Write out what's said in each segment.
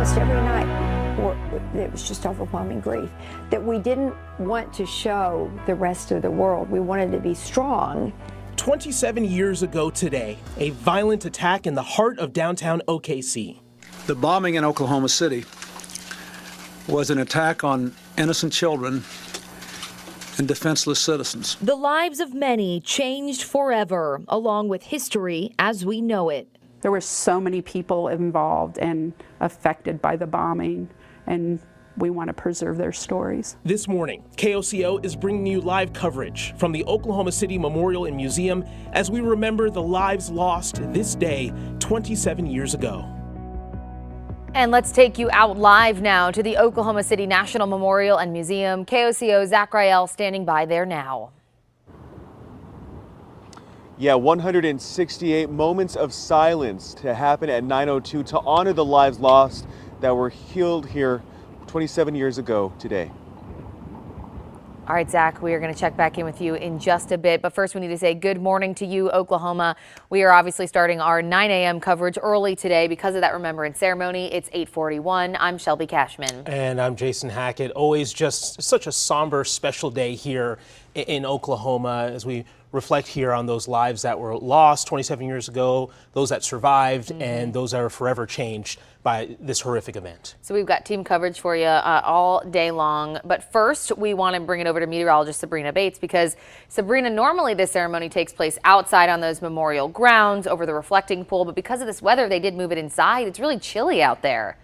almost every night, it was just overwhelming grief, that we didn't want to show the rest of the world. We wanted to be strong. 27 years ago today, a violent attack in the heart of downtown OKC. The bombing in Oklahoma City was an attack on innocent children and defenseless citizens. The lives of many changed forever, along with history as we know it. There were so many people involved and affected by the bombing, and we want to preserve their stories. This morning, KOCO is bringing you live coverage from the Oklahoma City Memorial and Museum as we remember the lives lost this day 27 years ago. And let's take you out live now to the Oklahoma City National Memorial and Museum. KOCO's Zach Rael standing by there now. Yeah, 168 moments of silence to happen at 9:02 to honor the lives lost that were healed here 27 years ago today. All right, Zach, we are going to check back in with you in just a bit. But first, we need to say good morning to you, Oklahoma. We are obviously starting our 9 a.m. coverage early today because of that remembrance ceremony. It's 8:41. I'm Shelby Cashman. And I'm Jason Hackett. Always just such a somber, special day here in Oklahoma as we reflect here on those lives that were lost 27 years ago, those that survived, and those that are forever changed by this horrific event. So we've got team coverage for you all day long. But first, we want to bring it over to meteorologist Sabrina Bates because, Sabrina, normally this ceremony takes place outside on those memorial grounds over the reflecting pool. But because of this weather, they did move it inside. It's really chilly out there.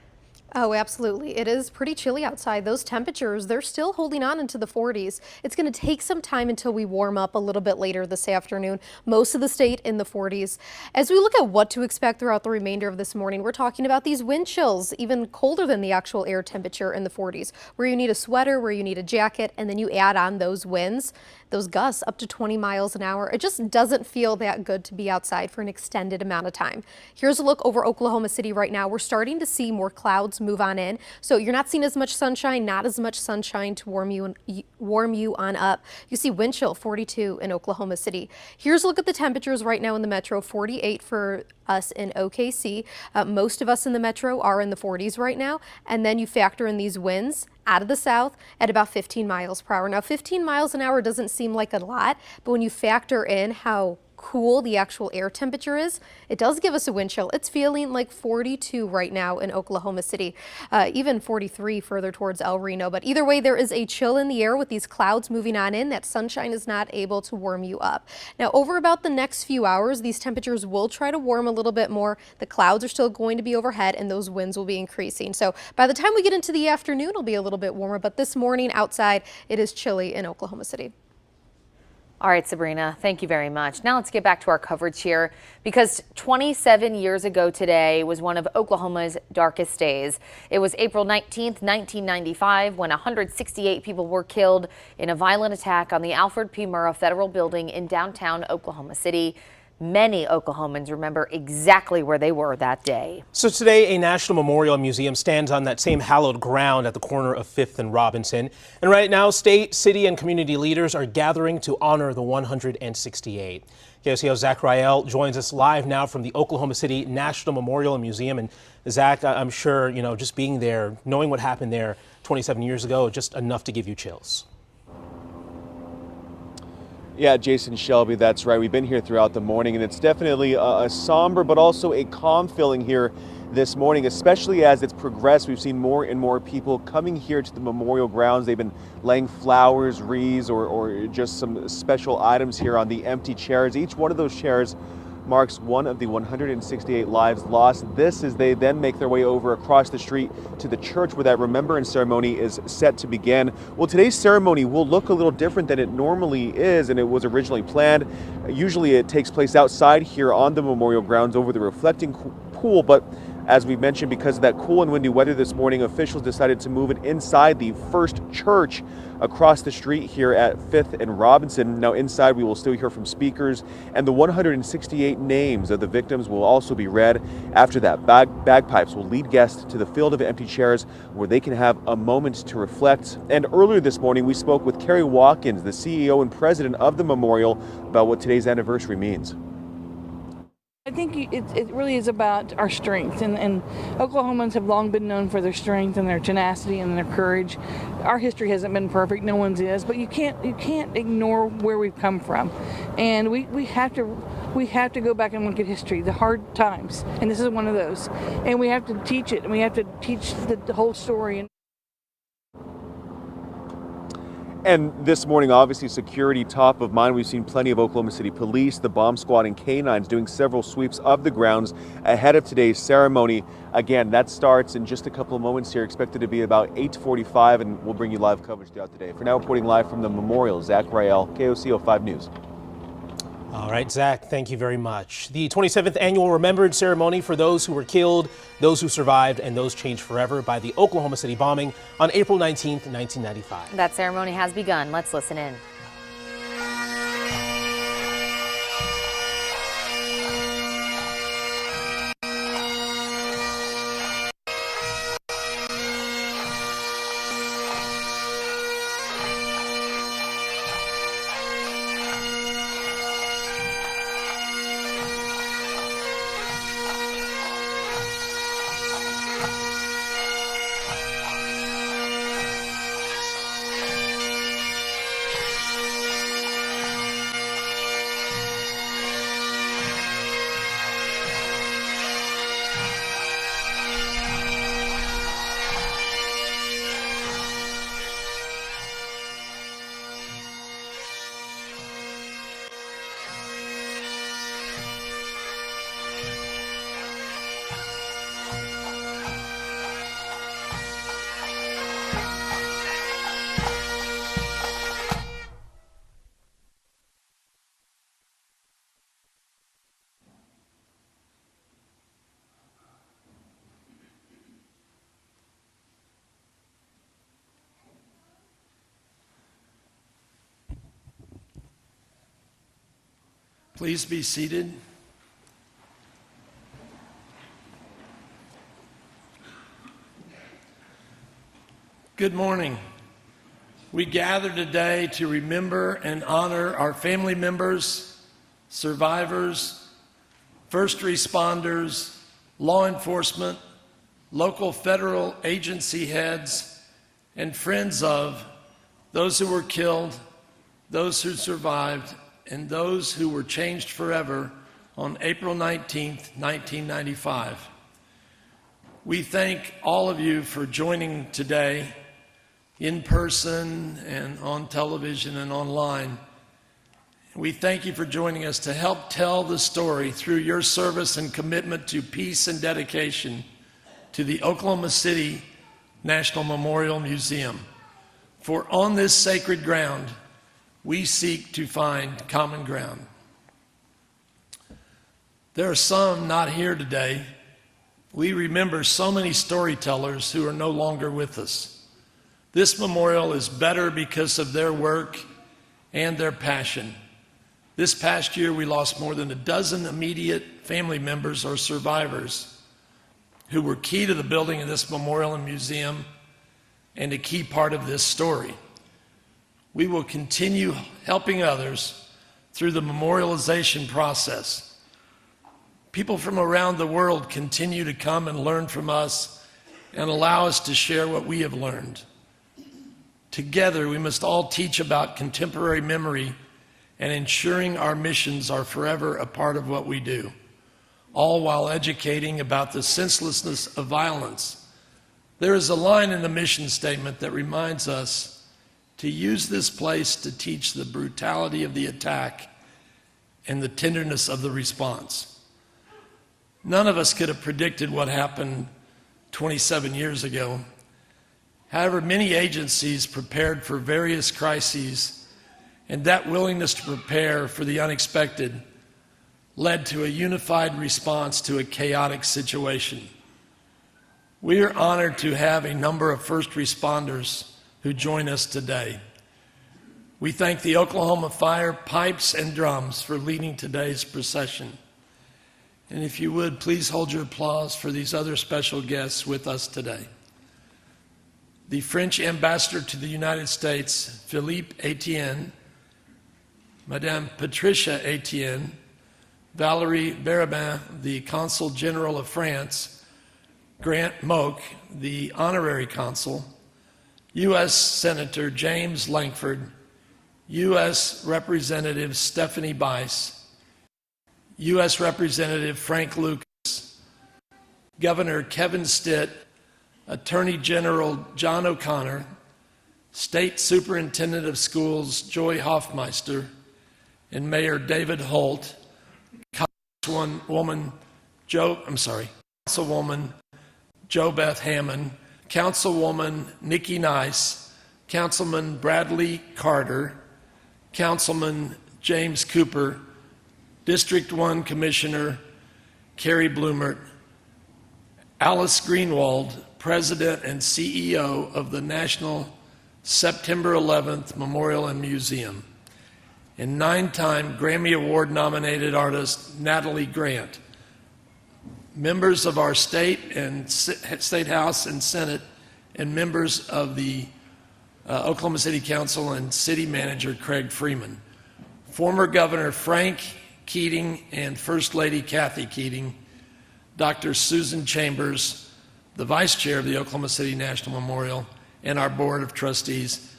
Oh, absolutely. It is pretty chilly outside. Those temperatures, they're still holding on into the 40s. It's going to take some time until we warm up a little bit later this afternoon. Most of the state in the 40s. As we look at what to expect throughout the remainder of this morning, we're talking about these wind chills, even colder than the actual air temperature in the 40s, where you need a sweater, where you need a jacket, and then you add on those winds, those gusts up to 20 miles an hour. It just doesn't feel that good to be outside for an extended amount of time. Here's a look over Oklahoma City right now. We're starting to see more clouds move on in. So you're not seeing as much sunshine, not as much sunshine to warm you on up. You see wind chill 42 in Oklahoma City. Here's a look at the temperatures right now in the metro, 48 for us in OKC. Most of us in the metro are in the 40s right now. And then you factor in these winds out of the south at about 15 miles per hour. Now 15 miles an hour doesn't seem like a lot, but when you factor in how cool the actual air temperature is, it does give us a wind chill. It's feeling like 42 right now in Oklahoma City, even 43 further towards El Reno. But either way, there is a chill in the air with these clouds moving on in. That sunshine is not able to warm you up. Now, over about the next few hours, these temperatures will try to warm a little bit more. The clouds are still going to be overhead and those winds will be increasing. So by the time we get into the afternoon, it'll be a little bit warmer. But this morning outside, it is chilly in Oklahoma City. All right, Sabrina, thank you very much. Now let's get back to our coverage here because 27 years ago today was one of Oklahoma's darkest days. It was April 19th, 1995, when 168 people were killed in a violent attack on the Alfred P. Murrah Federal Building in downtown Oklahoma City. Many Oklahomans remember exactly where they were that day. So today, a National Memorial Museum stands on that same hallowed ground at the corner of 5th and Robinson. And right now, state, city, and community leaders are gathering to honor the 168. KOCO's Zach Rael joins us live now from the Oklahoma City National Memorial and Museum. And Zach, I'm sure, just being there, knowing what happened there 27 years ago, just enough to give you chills. Yeah, Jason, Shelby, that's right. We've been here throughout the morning, and it's definitely a somber but also a calm feeling here this morning, especially as it's progressed. We've seen more and more people coming here to the memorial grounds. They've been laying flowers, wreaths, or just some special items here on the empty chairs. Each one of those chairs marks one of the 168 lives lost. This as they then make their way over across the street to the church where that remembrance ceremony is set to begin. Well, today's ceremony will look a little different than it normally is and it was originally planned. Usually it takes place outside here on the memorial grounds over the reflecting pool, but as we mentioned, because of that cool and windy weather this morning, officials decided to move it inside the First Church across the street here at 5th and Robinson. Now inside we will still hear from speakers, and the 168 names of the victims will also be read. After that, bagpipes will lead guests to the field of empty chairs where they can have a moment to reflect. And earlier this morning we spoke with Kerry Watkins, the CEO and president of the memorial, about what today's anniversary means. I think it really is about our strength, and Oklahomans have long been known for their strength and their tenacity and their courage. Our history hasn't been perfect, no one's is, but you can't ignore where we've come from, and we have to go back and look at history, the hard times, and this is one of those, and we have to teach it, and we have to teach the whole story. And this morning, obviously, security top of mind. We've seen plenty of Oklahoma City police, the bomb squad, and canines doing several sweeps of the grounds ahead of today's ceremony. Again, that starts in just a couple of moments here, expected to be about 8:45, and we'll bring you live coverage throughout the day. For now, reporting live from the memorial, Zach Rael, KOCO 5 News. All right, Zach, thank you very much. The 27th annual Remembrance Ceremony for those who were killed, those who survived, and those changed forever by the Oklahoma City bombing on April 19th, 1995. That ceremony has begun. Let's listen in. Please be seated. Good morning. We gather today to remember and honor our family members, survivors, first responders, law enforcement, local federal agency heads, and friends of those who were killed, those who survived, and those who were changed forever on April 19th, 1995. We thank all of you for joining today in person and on television and online. We thank you for joining us to help tell the story through your service and commitment to peace and dedication to the Oklahoma City National Memorial Museum. For on this sacred ground, we seek to find common ground. There are some not here today. We remember so many storytellers who are no longer with us. This memorial is better because of their work and their passion. This past year, we lost more than a dozen immediate family members or survivors who were key to the building of this memorial and museum and a key part of this story. We will continue helping others through the memorialization process. People from around the world continue to come and learn from us and allow us to share what we have learned. Together, we must all teach about contemporary memory and ensuring our missions are forever a part of what we do, all while educating about the senselessness of violence. There is a line in the mission statement that reminds us to use this place to teach the brutality of the attack and the tenderness of the response. None of us could have predicted what happened 27 years ago. However, many agencies prepared for various crises, and that willingness to prepare for the unexpected led to a unified response to a chaotic situation. We are honored to have a number of first responders who join us today. We thank the Oklahoma Fire Pipes and Drums for leading today's procession. And if you would, please hold your applause for these other special guests with us today. The French Ambassador to the United States, Philippe Etienne, Madame Patricia Etienne, Valérie Berabin, the Consul General of France, Grant Moak, the Honorary Consul, U.S. Senator James Lankford, U.S. Representative Stephanie Bice, U.S. Representative Frank Lucas, Governor Kevin Stitt, Attorney General John O'Connor, State Superintendent of Schools Joy Hoffmeister, and Mayor David Holt, Councilwoman Jo Beth Hammond, Councilwoman Nikki Nice, Councilman Bradley Carter, Councilman James Cooper, District 1 Commissioner Carrie Bloomert, Alice Greenwald, President and CEO of the National September 11th Memorial and Museum, and 9-time Grammy Award nominated artist Natalie Grant, members of our state House and Senate, and members of the Oklahoma City Council and City Manager Craig Freeman, former Governor Frank Keating and First Lady Kathy Keating, Dr. Susan Chambers, the Vice Chair of the Oklahoma City National Memorial, and our Board of Trustees.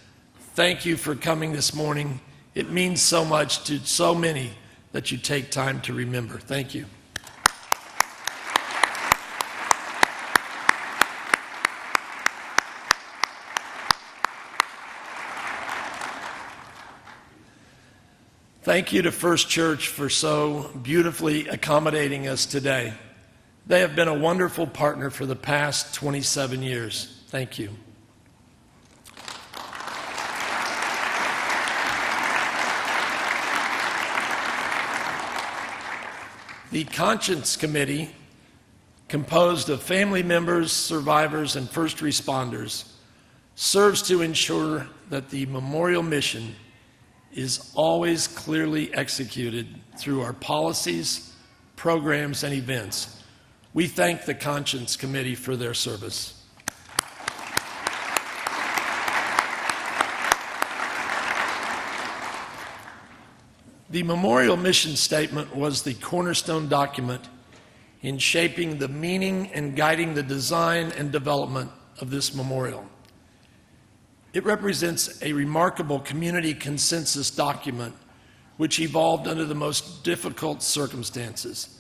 Thank you for coming this morning. It means so much to so many that you take time to remember. Thank you. Thank you to First Church for so beautifully accommodating us today. They have been a wonderful partner for the past 27 years. Thank you. The Conscience Committee, composed of family members, survivors, and first responders, serves to ensure that the memorial mission is always clearly executed through our policies, programs, and events. We thank the Conscience Committee for their service. The memorial mission statement was the cornerstone document in shaping the meaning and guiding the design and development of this memorial. It represents a remarkable community consensus document which evolved under the most difficult circumstances.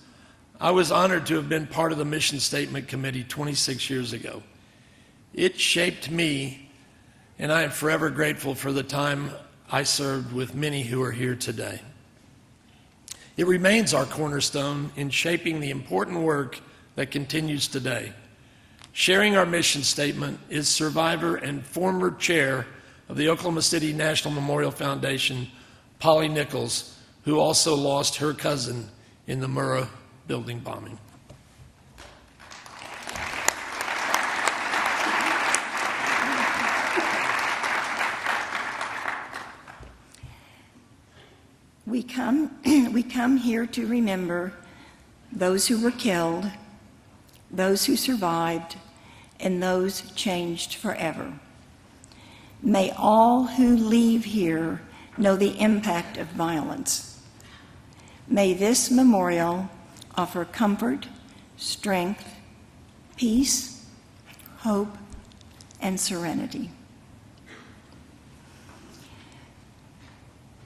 I was honored to have been part of the Mission Statement Committee 26 years ago. It shaped me, and I am forever grateful for the time I served with many who are here today. It remains our cornerstone in shaping the important work that continues today. Sharing our mission statement is survivor and former chair of the Oklahoma City National Memorial Foundation, Polly Nichols, who also lost her cousin in the Murrah building bombing. We come here to remember those who were killed, those who survived, and those changed forever. May all who leave here know the impact of violence. May this memorial offer comfort, strength, peace, hope, and serenity.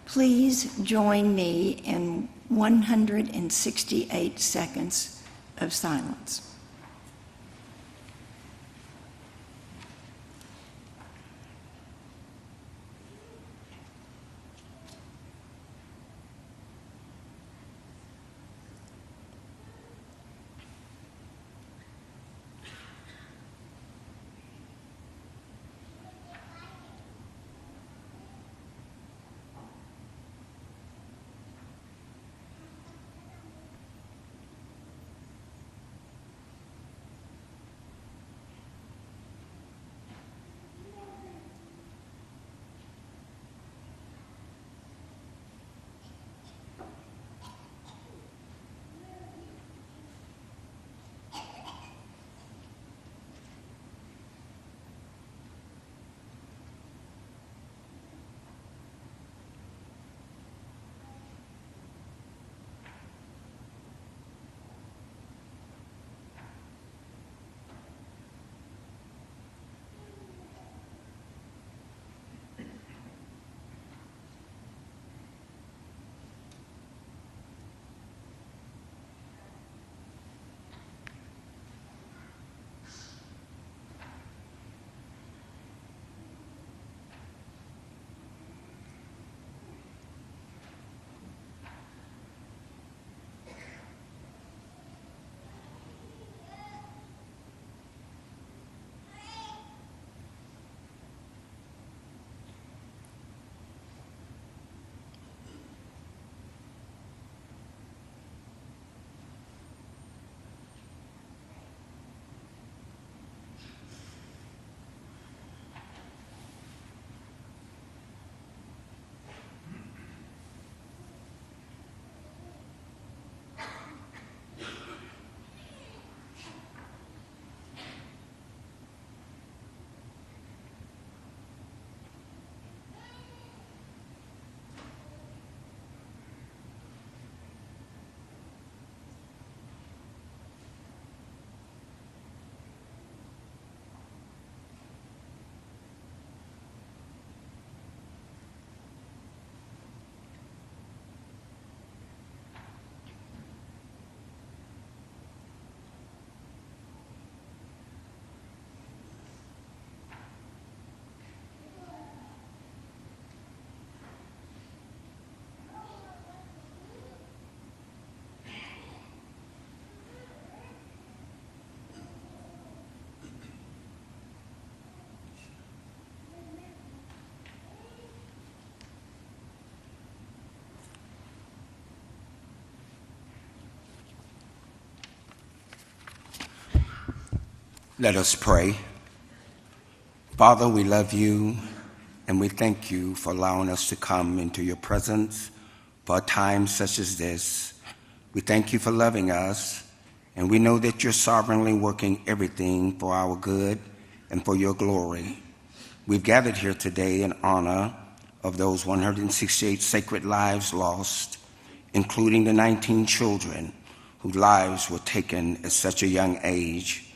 Please join me in 168 seconds of silence. Let us pray. Father, we love you and we thank you for allowing us to come into your presence for a time such as this. We thank you for loving us, and we know that you're sovereignly working everything for our good and for your glory. We've gathered here today in honor of those 168 sacred lives lost, including the 19 children whose lives were taken at such a young age.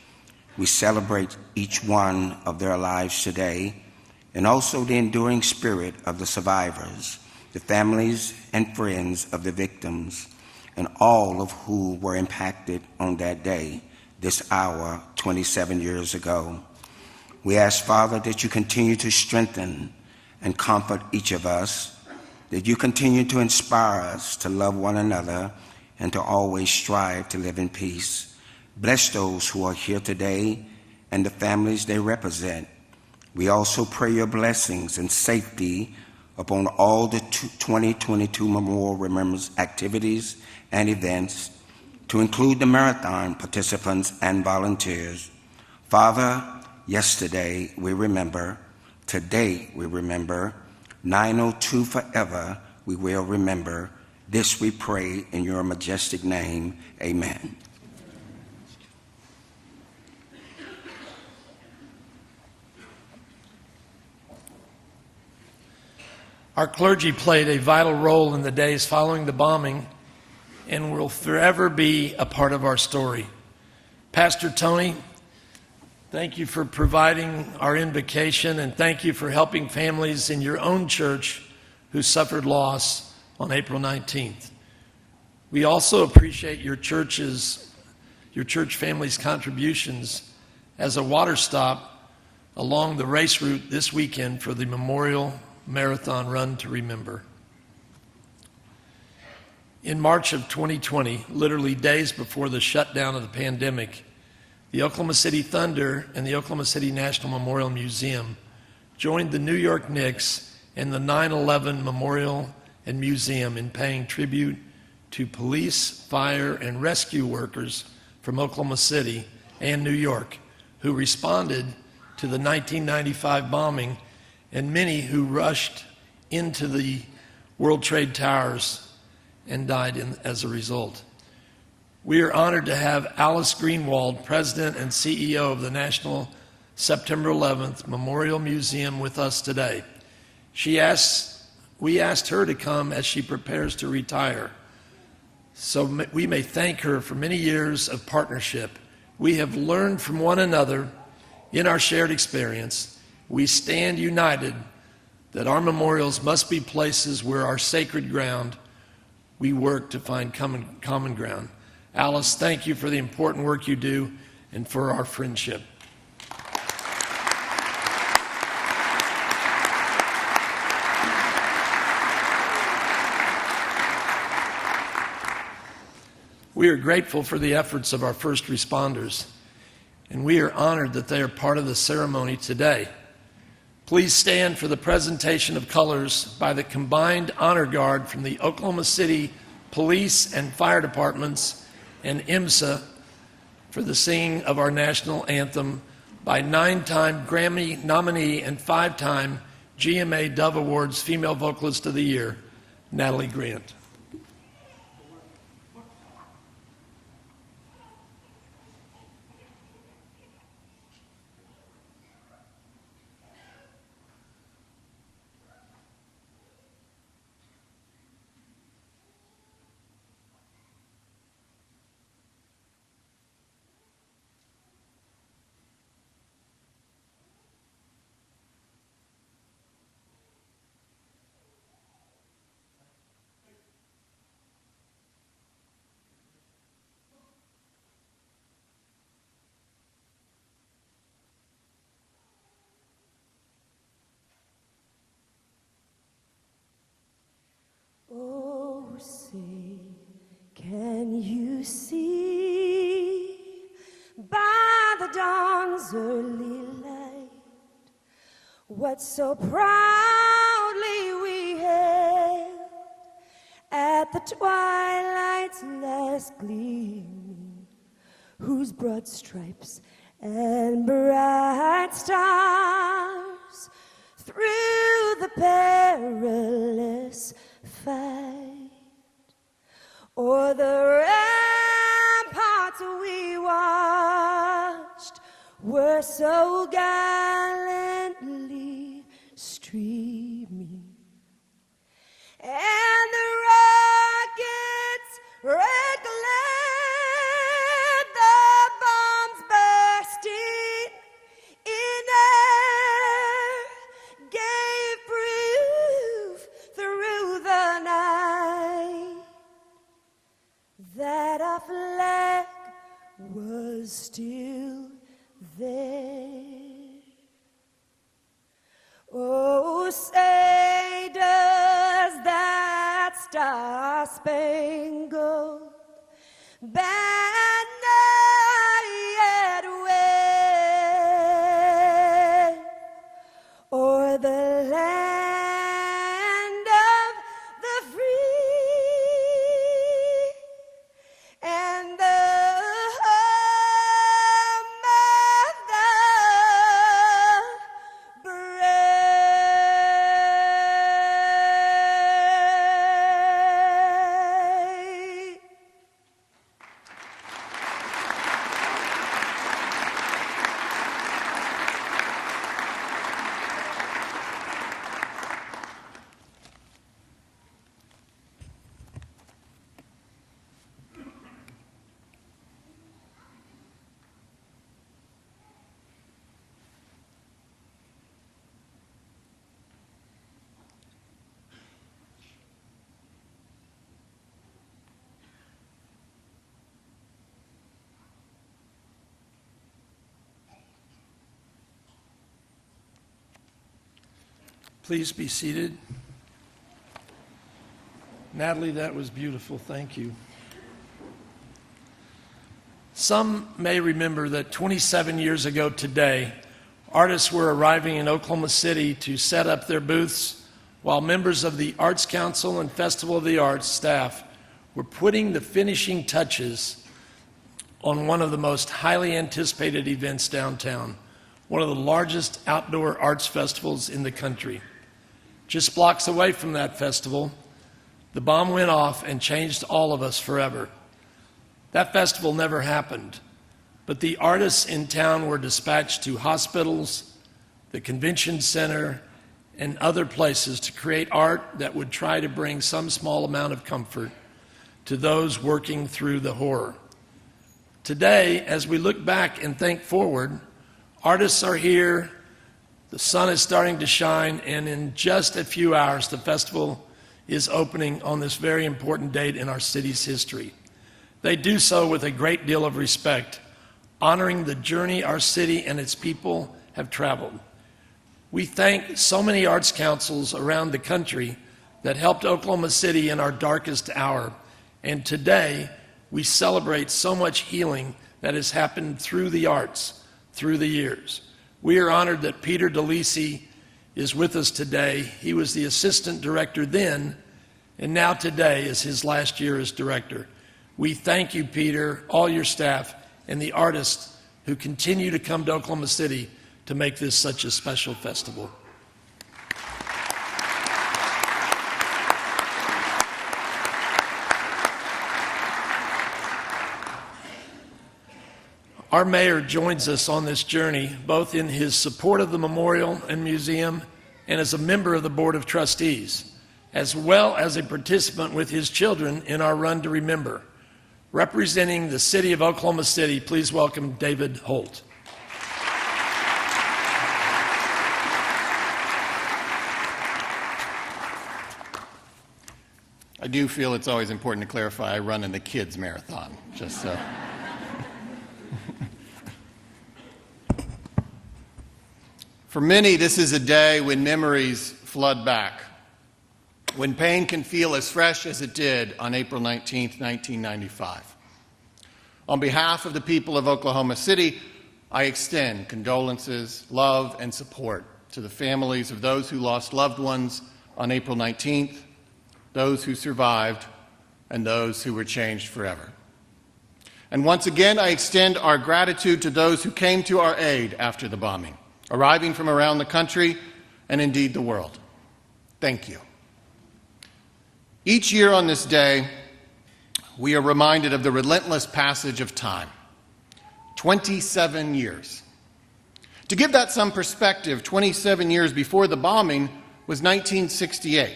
We celebrate each one of their lives today, and also the enduring spirit of the survivors, the families and friends of the victims, and all of who were impacted on that day, this hour, 27 years ago. We ask, Father, that you continue to strengthen and comfort each of us, that you continue to inspire us to love one another and to always strive to live in peace. Bless those who are here today and the families they represent. We also pray your blessings and safety upon all the 2022 Memorial Remembrance activities and events, to include the marathon participants and volunteers. Father, yesterday we remember, today we remember, 902 forever we will remember. This we pray in your majestic name. Amen. Our clergy played a vital role in the days following the bombing and will forever be a part of our story. Pastor Tony, thank you for providing our invocation, and thank you for helping families in your own church who suffered loss on April 19th. We also appreciate your church family's contributions as a water stop along the race route this weekend for the Memorial Marathon Run to Remember. In March of 2020, literally days before the shutdown of the pandemic, the Oklahoma City Thunder and the Oklahoma City National Memorial Museum joined the New York Knicks and the 9/11 Memorial and Museum in paying tribute to police, fire, and rescue workers from Oklahoma City and New York who responded to the 1995 bombing, and many who rushed into the World Trade Towers and died as a result. We are honored to have Alice Greenwald, President and CEO of the National September 11th Memorial Museum, with us today. We asked her to come as she prepares to retire, so we may thank her for many years of partnership. We have learned from one another in our shared experience. We stand united that our memorials must be places where our sacred ground, we work to find common ground. Alice, thank you for the important work you do and for our friendship. We are grateful for the efforts of our first responders, and we are honored that they are part of the ceremony today. Please stand for the presentation of colors by the combined honor guard from the Oklahoma City Police and Fire Departments and IMSA for the singing of our national anthem by 9-time Grammy nominee and 5-time GMA Dove Awards Female Vocalist of the Year, Natalie Grant. Oh, say, can you see by the dawn's early light what so proudly we hailed at the twilight's last gleaming, whose broad stripes and bright stars through the perilous fight. O'er the ramparts we watched were so gallantly streaming, and the rockets red-glare, the bombs bursting in air gave proof through the night that our flag was still there. Oh, say does that star-spangled banner yet wave o'er the land of the free and the home of the brave. Please be seated. Natalie, that was beautiful. Thank you. Some may remember that 27 years ago today, artists were arriving in Oklahoma City to set up their booths while members of the Arts Council and Festival of the Arts staff were putting the finishing touches on one of the most highly anticipated events downtown, one of the largest outdoor arts festivals in the country. Just blocks away from that festival, the bomb went off and changed all of us forever. That festival never happened, but the artists in town were dispatched to hospitals, the convention center, and other places to create art that would try to bring some small amount of comfort to those working through the horror. Today, as we look back and think forward, artists are here, the sun is starting to shine, and in just a few hours, the festival is opening on this very important date in our city's history. They do so with a great deal of respect, honoring the journey our city and its people have traveled. We thank so many arts councils around the country that helped Oklahoma City in our darkest hour, and today we celebrate so much healing that has happened through the arts, through the years. We are honored that Peter DeLisi is with us today. He was the assistant director then, and now today is his last year as director. We thank you, Peter, all your staff, and the artists who continue to come to Oklahoma City to make this such a special festival. Our mayor joins us on this journey, both in his support of the memorial and museum and as a member of the Board of Trustees, as well as a participant with his children in our Run to Remember. Representing the city of Oklahoma City, please welcome David Holt. I do feel it's always important to clarify I run in the kids' marathon, just so. For many, this is a day when memories flood back, when pain can feel as fresh as it did on April 19, 1995. On behalf of the people of Oklahoma City, I extend condolences, love, and support to the families of those who lost loved ones on April 19th, those who survived, and those who were changed forever. And once again, I extend our gratitude to those who came to our aid after the bombing, arriving from around the country and indeed the world. Thank you. Each year on this day, we are reminded of the relentless passage of time. 27 years. To give that some perspective, 27 years before the bombing was 1968,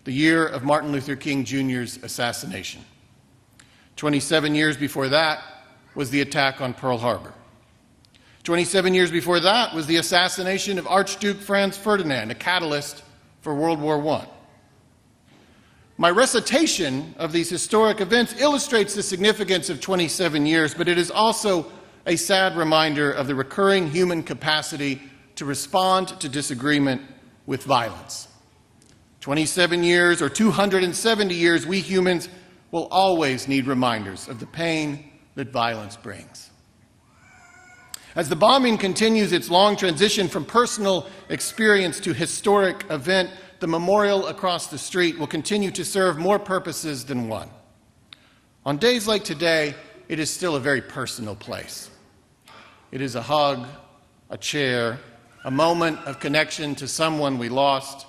the year of Martin Luther King Jr.'s assassination. 27 years before that was the attack on Pearl Harbor. 27 years before that was the assassination of Archduke Franz Ferdinand, a catalyst for World War I. My recitation of these historic events illustrates the significance of 27 years, but it is also a sad reminder of the recurring human capacity to respond to disagreement with violence. 27 years or 270 years, we humans will always need reminders of the pain that violence brings. As the bombing continues its long transition from personal experience to historic event, the memorial across the street will continue to serve more purposes than one. On days like today, it is still a very personal place. It is a hug, a chair, a moment of connection to someone we lost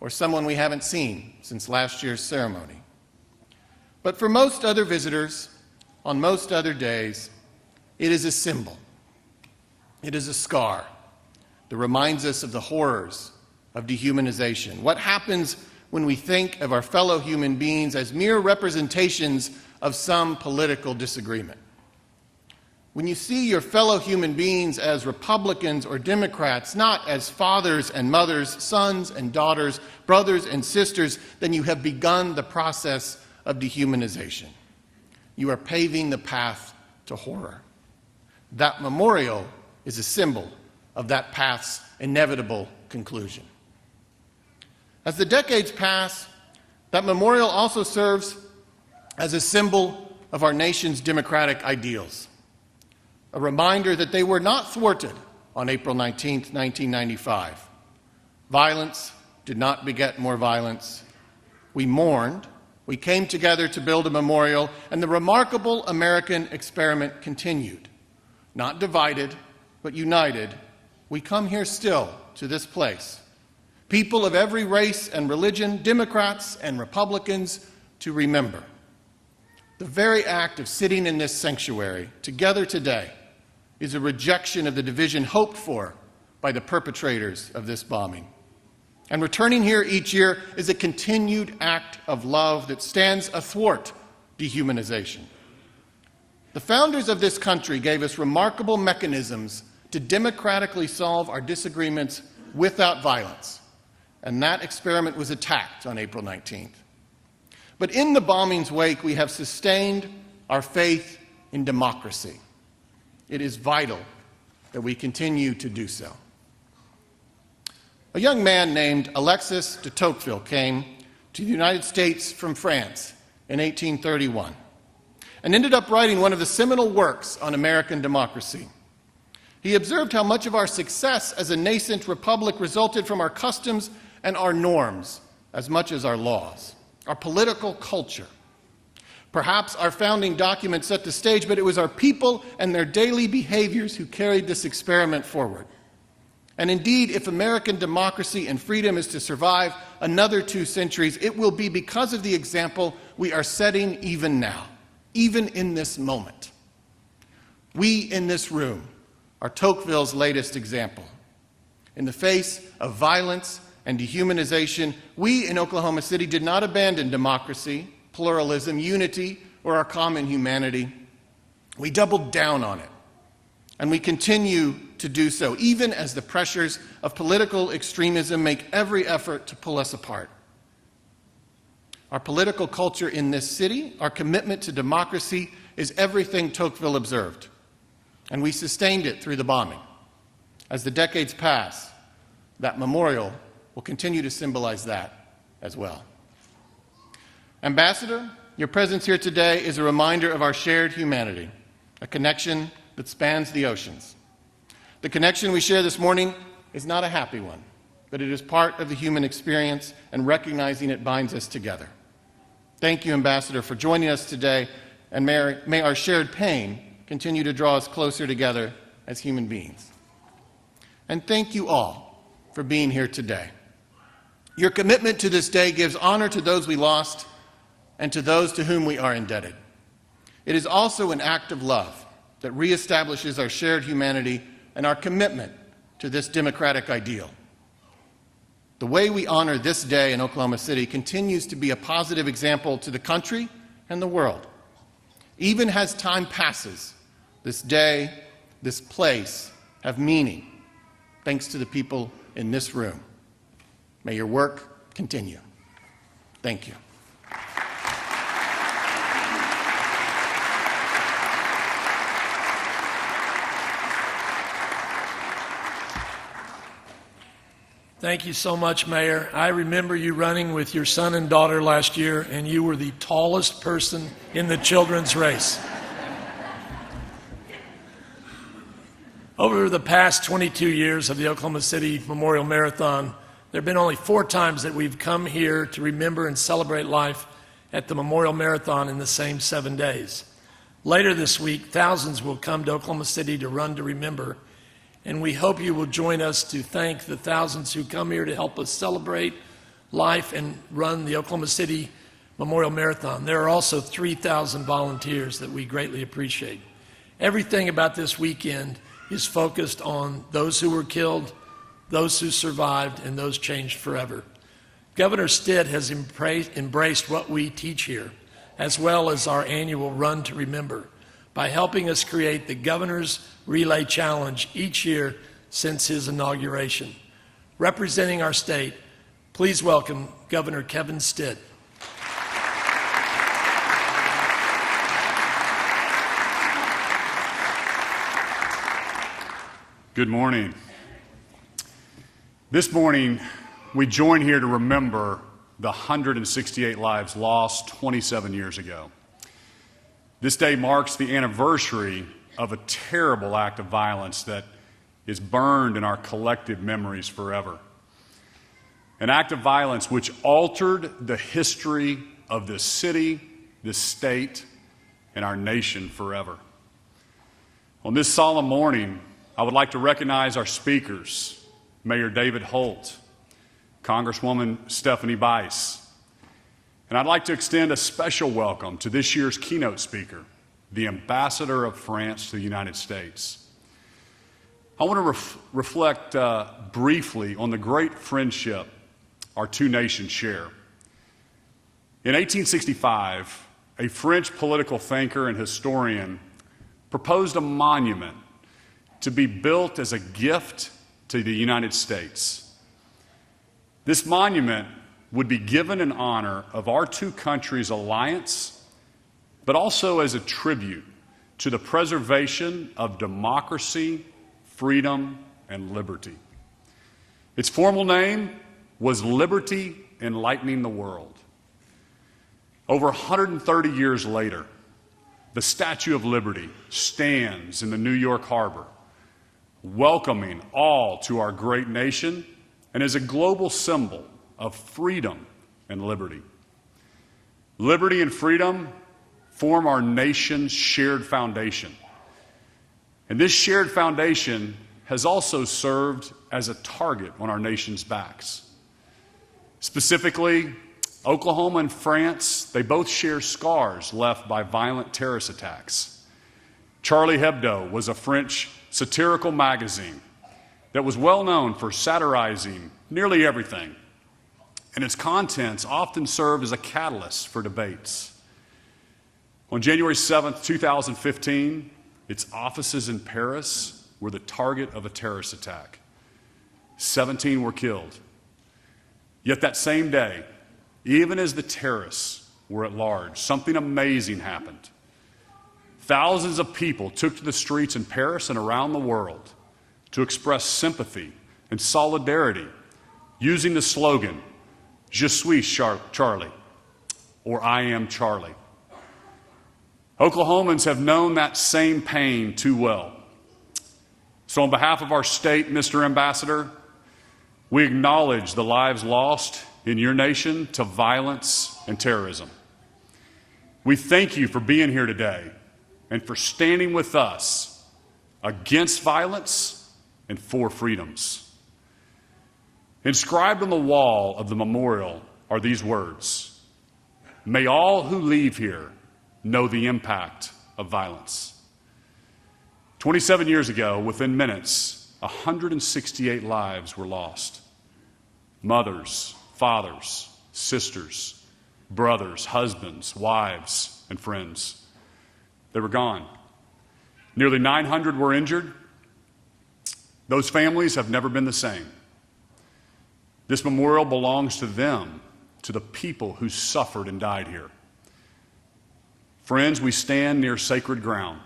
or someone we haven't seen since last year's ceremony. But for most other visitors, on most other days, it is a symbol. It is a scar that reminds us of the horrors of dehumanization. What happens when we think of our fellow human beings as mere representations of some political disagreement? When you see your fellow human beings as Republicans or Democrats, not as fathers and mothers, sons and daughters, brothers and sisters, then you have begun the process of dehumanization. You are paving the path to horror. That memorial is a symbol of that path's inevitable conclusion. As the decades pass, that memorial also serves as a symbol of our nation's democratic ideals. A reminder that they were not thwarted on April 19, 1995. Violence did not beget more violence. We mourned, we came together to build a memorial, and the remarkable American experiment continued. Not divided, but united, we come here still to this place. People of every race and religion, Democrats and Republicans, to remember. The very act of sitting in this sanctuary together today is a rejection of the division hoped for by the perpetrators of this bombing. And returning here each year is a continued act of love that stands athwart dehumanization. The founders of this country gave us remarkable mechanisms to democratically solve our disagreements without violence, and that experiment was attacked on April 19th. But in the bombing's wake, we have sustained our faith in democracy. It is vital that we continue to do so. A young man named Alexis de Tocqueville came to the United States from France in 1831 and ended up writing one of the seminal works on American democracy. He observed how much of our success as a nascent republic resulted from our customs and our norms as much as our laws, our political culture. Perhaps our founding document set the stage, but it was our people and their daily behaviors who carried this experiment forward. And indeed, if American democracy and freedom is to survive another 2 centuries, it will be because of the example we are setting even now, even in this moment. We in this room are Tocqueville's latest example. In the face of violence and dehumanization, we in Oklahoma City did not abandon democracy, pluralism, unity, or our common humanity. We doubled down on it, and we continue to do so, even as the pressures of political extremism make every effort to pull us apart. Our political culture in this city, our commitment to democracy, is everything Tocqueville observed, and we sustained it through the bombing. As the decades pass, that memorial will continue to symbolize that as well. Ambassador, your presence here today is a reminder of our shared humanity, a connection that spans the oceans. The connection we share this morning is not a happy one, but it is part of the human experience, and recognizing it binds us together. Thank you, Ambassador, for joining us today and may our shared pain continue to draw us closer together as human beings. And thank you all for being here today. Your commitment to this day gives honor to those we lost and to those to whom we are indebted. It is also an act of love that reestablishes our shared humanity and our commitment to this democratic ideal. The way we honor this day in Oklahoma City continues to be a positive example to the country and the world. Even as time passes, this day, this place have meaning, thanks to the people in this room. May your work continue. Thank you. Thank you so much, Mayor. I remember you running with your son and daughter last year, and you were the tallest person in the children's race. Over the past 22 years of the Oklahoma City Memorial Marathon, there have been only 4 times that we've come here to remember and celebrate life at the Memorial Marathon in the same 7 days. Later this week, thousands will come to Oklahoma City to run to remember, and we hope you will join us to thank the thousands who come here to help us celebrate life and run the Oklahoma City Memorial Marathon. There are also 3,000 volunteers that we greatly appreciate. Everything about this weekend is focused on those who were killed, those who survived, and those changed forever. Governor Stitt has embraced what we teach here, as well as our annual Run to Remember, by helping us create the Governor's Relay Challenge each year since his inauguration. Representing our state, please welcome Governor Kevin Stitt. Good morning. This morning, we join here to remember the 168 lives lost 27 years ago. This day marks the anniversary of a terrible act of violence that is burned in our collective memories forever. An act of violence which altered the history of this city, this state, and our nation forever. On this solemn morning, I would like to recognize our speakers, Mayor David Holt, Congresswoman Stephanie Bice, and I'd like to extend a special welcome to this year's keynote speaker, the Ambassador of France to the United States. I want to reflect briefly on the great friendship our two nations share. In 1865, a French political thinker and historian proposed a monument to be built as a gift to the United States. This monument would be given in honor of our two countries' alliance, but also as a tribute to the preservation of democracy, freedom, and liberty. Its formal name was Liberty Enlightening the World. Over 130 years later, the Statue of Liberty stands in the New York Harbor, welcoming all to our great nation and is a global symbol of freedom and liberty. Liberty and freedom form our nation's shared foundation. And this shared foundation has also served as a target on our nation's backs. Specifically, Oklahoma and France, they both share scars left by violent terrorist attacks. Charlie Hebdo was a French satirical magazine that was well known for satirizing nearly everything, and its contents often served as a catalyst for debates. On January 7th, 2015, its offices in Paris were the target of a terrorist attack. 17 were killed. Yet that same day, even as the terrorists were at large, something amazing happened. Thousands of people took to the streets in Paris and around the world to express sympathy and solidarity using the slogan, Je suis Charlie, or I am Charlie. Oklahomans have known that same pain too well. So on behalf of our state, Mr. Ambassador, we acknowledge the lives lost in your nation to violence and terrorism. We thank you for being here today and for standing with us against violence and for freedoms. Inscribed on the wall of the memorial are these words: "May all who leave here know the impact of violence." 27 years ago, within minutes, 168 lives were lost. Mothers, fathers, sisters, brothers, husbands, wives, and friends. They were gone. Nearly 900 were injured. Those families have never been the same. This memorial belongs to them, to the people who suffered and died here. Friends, we stand near sacred ground.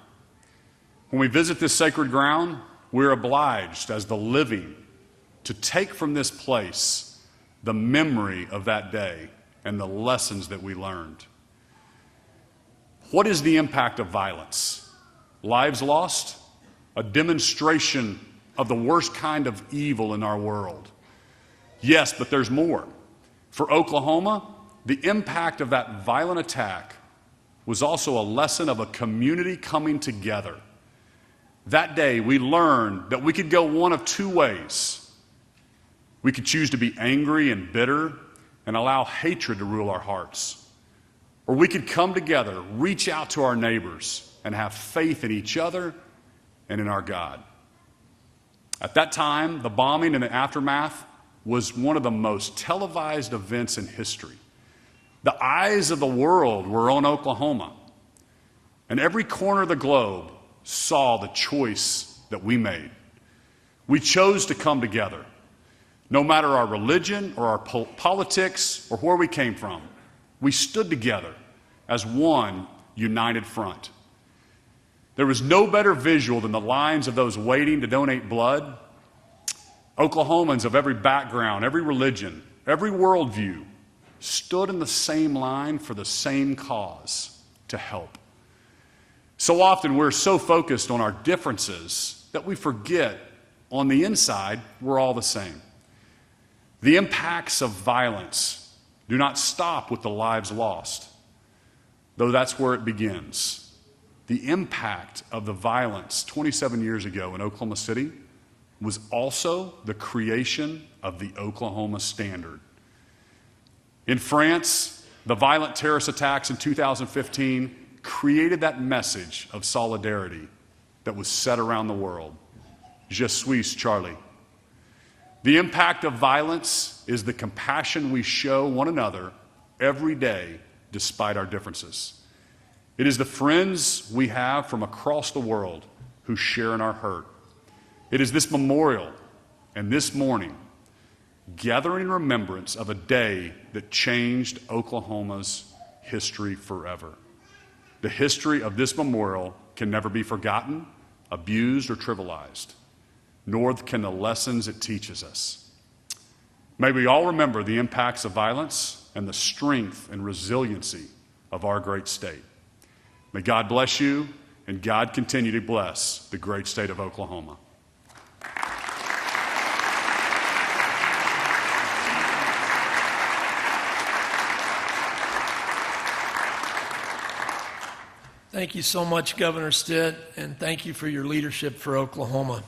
When we visit this sacred ground, we're obliged as the living to take from this place the memory of that day and the lessons that we learned. What is the impact of violence? Lives lost? A demonstration of the worst kind of evil in our world. Yes, but there's more. For Oklahoma, the impact of that violent attack was also a lesson of a community coming together. That day, we learned that we could go one of two ways. We could choose to be angry and bitter and allow hatred to rule our hearts. Or we could come together, reach out to our neighbors, and have faith in each other and in our God. At that time, the bombing and the aftermath was one of the most televised events in history. The eyes of the world were on Oklahoma, and every corner of the globe saw the choice that we made. We chose to come together, no matter our religion or our politics or where we came from. We stood together as one united front. There was no better visual than the lines of those waiting to donate blood. Oklahomans of every background, every religion, every worldview stood in the same line for the same cause, to help. So often we're so focused on our differences that we forget on the inside we're all the same. The impacts of violence do not stop with the lives lost, though that's where it begins. The impact of the violence 27 years ago in Oklahoma City was also the creation of the Oklahoma Standard. In France, the violent terrorist attacks in 2015 created that message of solidarity that was set around the world. Je suis Charlie. The impact of violence is the compassion we show one another every day despite our differences. It is the friends we have from across the world who share in our hurt. It is this memorial and this morning gathering in remembrance of a day that changed Oklahoma's history forever. The history of this memorial can never be forgotten, abused, or trivialized, nor can the lessons it teaches us. May we all remember the impacts of violence and the strength and resiliency of our great state. May God bless you, and God continue to bless the great state of Oklahoma. Thank you so much, Governor Stitt, and thank you for your leadership for Oklahoma.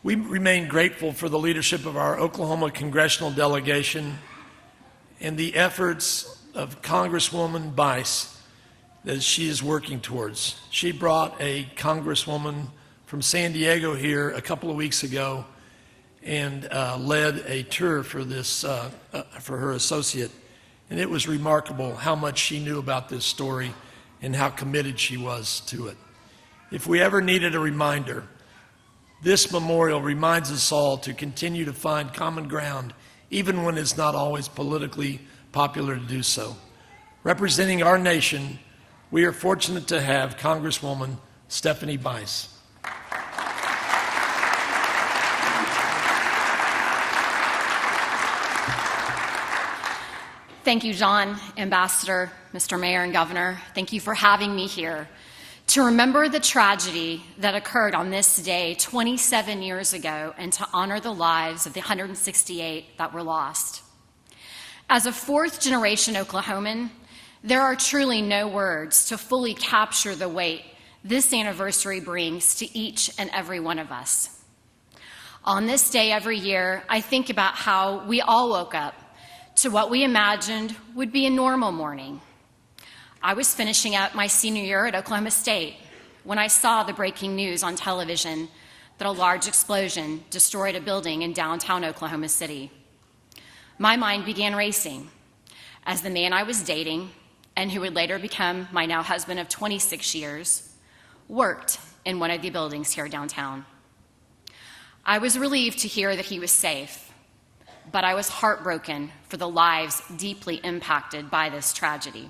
We remain grateful for the leadership of our Oklahoma congressional delegation and the efforts of Congresswoman Bice that she is working towards. She brought a congresswoman from San Diego here a couple of weeks ago and led a tour for this for her associate. And it was remarkable how much she knew about this story and how committed she was to it. If we ever needed a reminder, this memorial reminds us all to continue to find common ground, even when it's not always politically popular to do so. Representing our nation, we are fortunate to have Congresswoman Stephanie Bice. Thank you, John, Ambassador, Mr. Mayor, and Governor. Thank you for having me here to remember the tragedy that occurred on this day 27 years ago and to honor the lives of the 168 that were lost. As a fourth-generation Oklahoman, There are truly no words to fully capture the weight this anniversary brings to each and every one of us. On this day every year, I think about how we all woke up to what we imagined would be a normal morning. I was finishing up my senior year at Oklahoma State when I saw the breaking news on television that a large explosion destroyed a building in downtown Oklahoma City. My mind began racing as the man I was dating, and who would later become my now husband of 26 years, worked in one of the buildings here downtown. I was relieved to hear that he was safe, but I was heartbroken for the lives deeply impacted by this tragedy.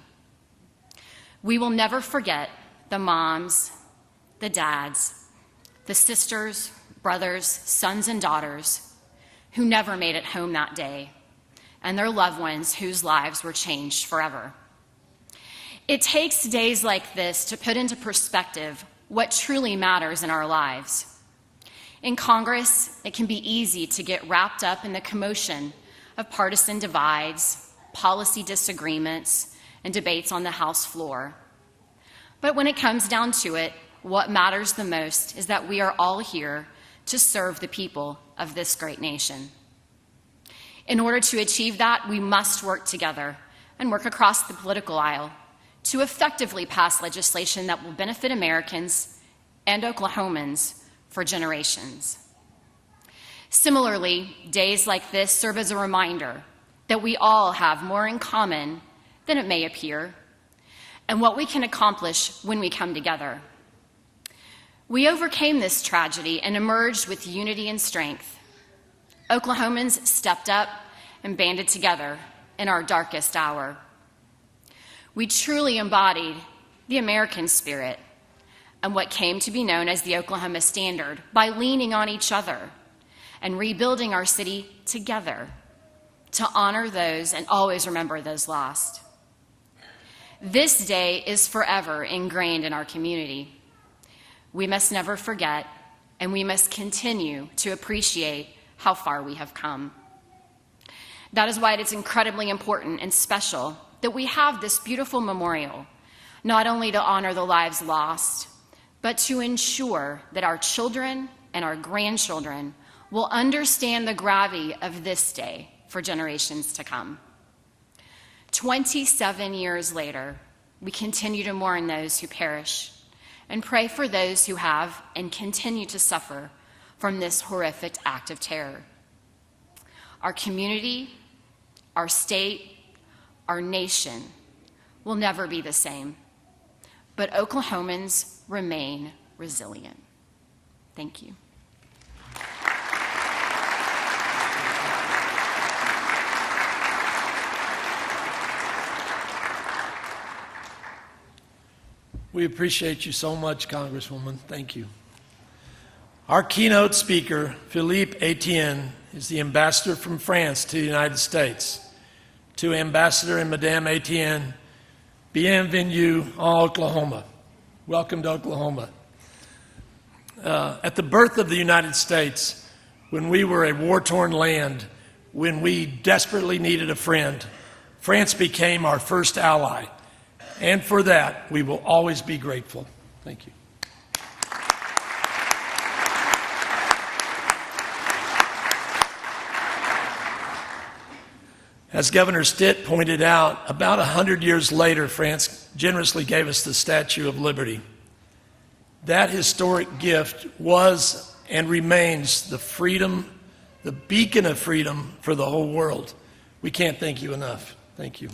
We will never forget the moms, the dads, the sisters, brothers, sons, and daughters who never made it home that day, and their loved ones whose lives were changed forever. It takes days like this to put into perspective what truly matters in our lives. In Congress, it can be easy to get wrapped up in the commotion of partisan divides, policy disagreements, and debates on the House floor. But when it comes down to it, what matters the most is that we are all here to serve the people of this great nation. In order to achieve that, we must work together and work across the political aisle to effectively pass legislation that will benefit Americans and Oklahomans for generations. Similarly, days like this serve as a reminder that we all have more in common than it may appear, and what we can accomplish when we come together. We overcame this tragedy and emerged with unity and strength. Oklahomans stepped up and banded together in our darkest hour. We truly embodied the American spirit and what came to be known as the Oklahoma Standard by leaning on each other and rebuilding our city together to honor those and always remember those lost. This day is forever ingrained in our community. We must never forget, and we must continue to appreciate how far we have come. That is why it is incredibly important and special that we have this beautiful memorial, not only to honor the lives lost, but to ensure that our children and our grandchildren will understand the gravity of this day for generations to come. 27 years later, we continue to mourn those who perish and pray for those who have and continue to suffer from this horrific act of terror. Our community, our state, our nation will never be the same, but Oklahomans remain resilient. Thank you. We appreciate you so much, Congresswoman. Thank you. Our keynote speaker, Philippe Etienne, is the ambassador from France to the United States. To Ambassador and Madame Etienne, bienvenue en Oklahoma. Welcome to Oklahoma. At the birth of the United States, when we were a war-torn land, when we desperately needed a friend, France became our first ally. And for that, we will always be grateful. Thank you. As Governor Stitt pointed out, about 100 years later, France generously gave us the Statue of Liberty. That historic gift was and remains the freedom, the beacon of freedom for the whole world. We can't thank you enough. Thank you.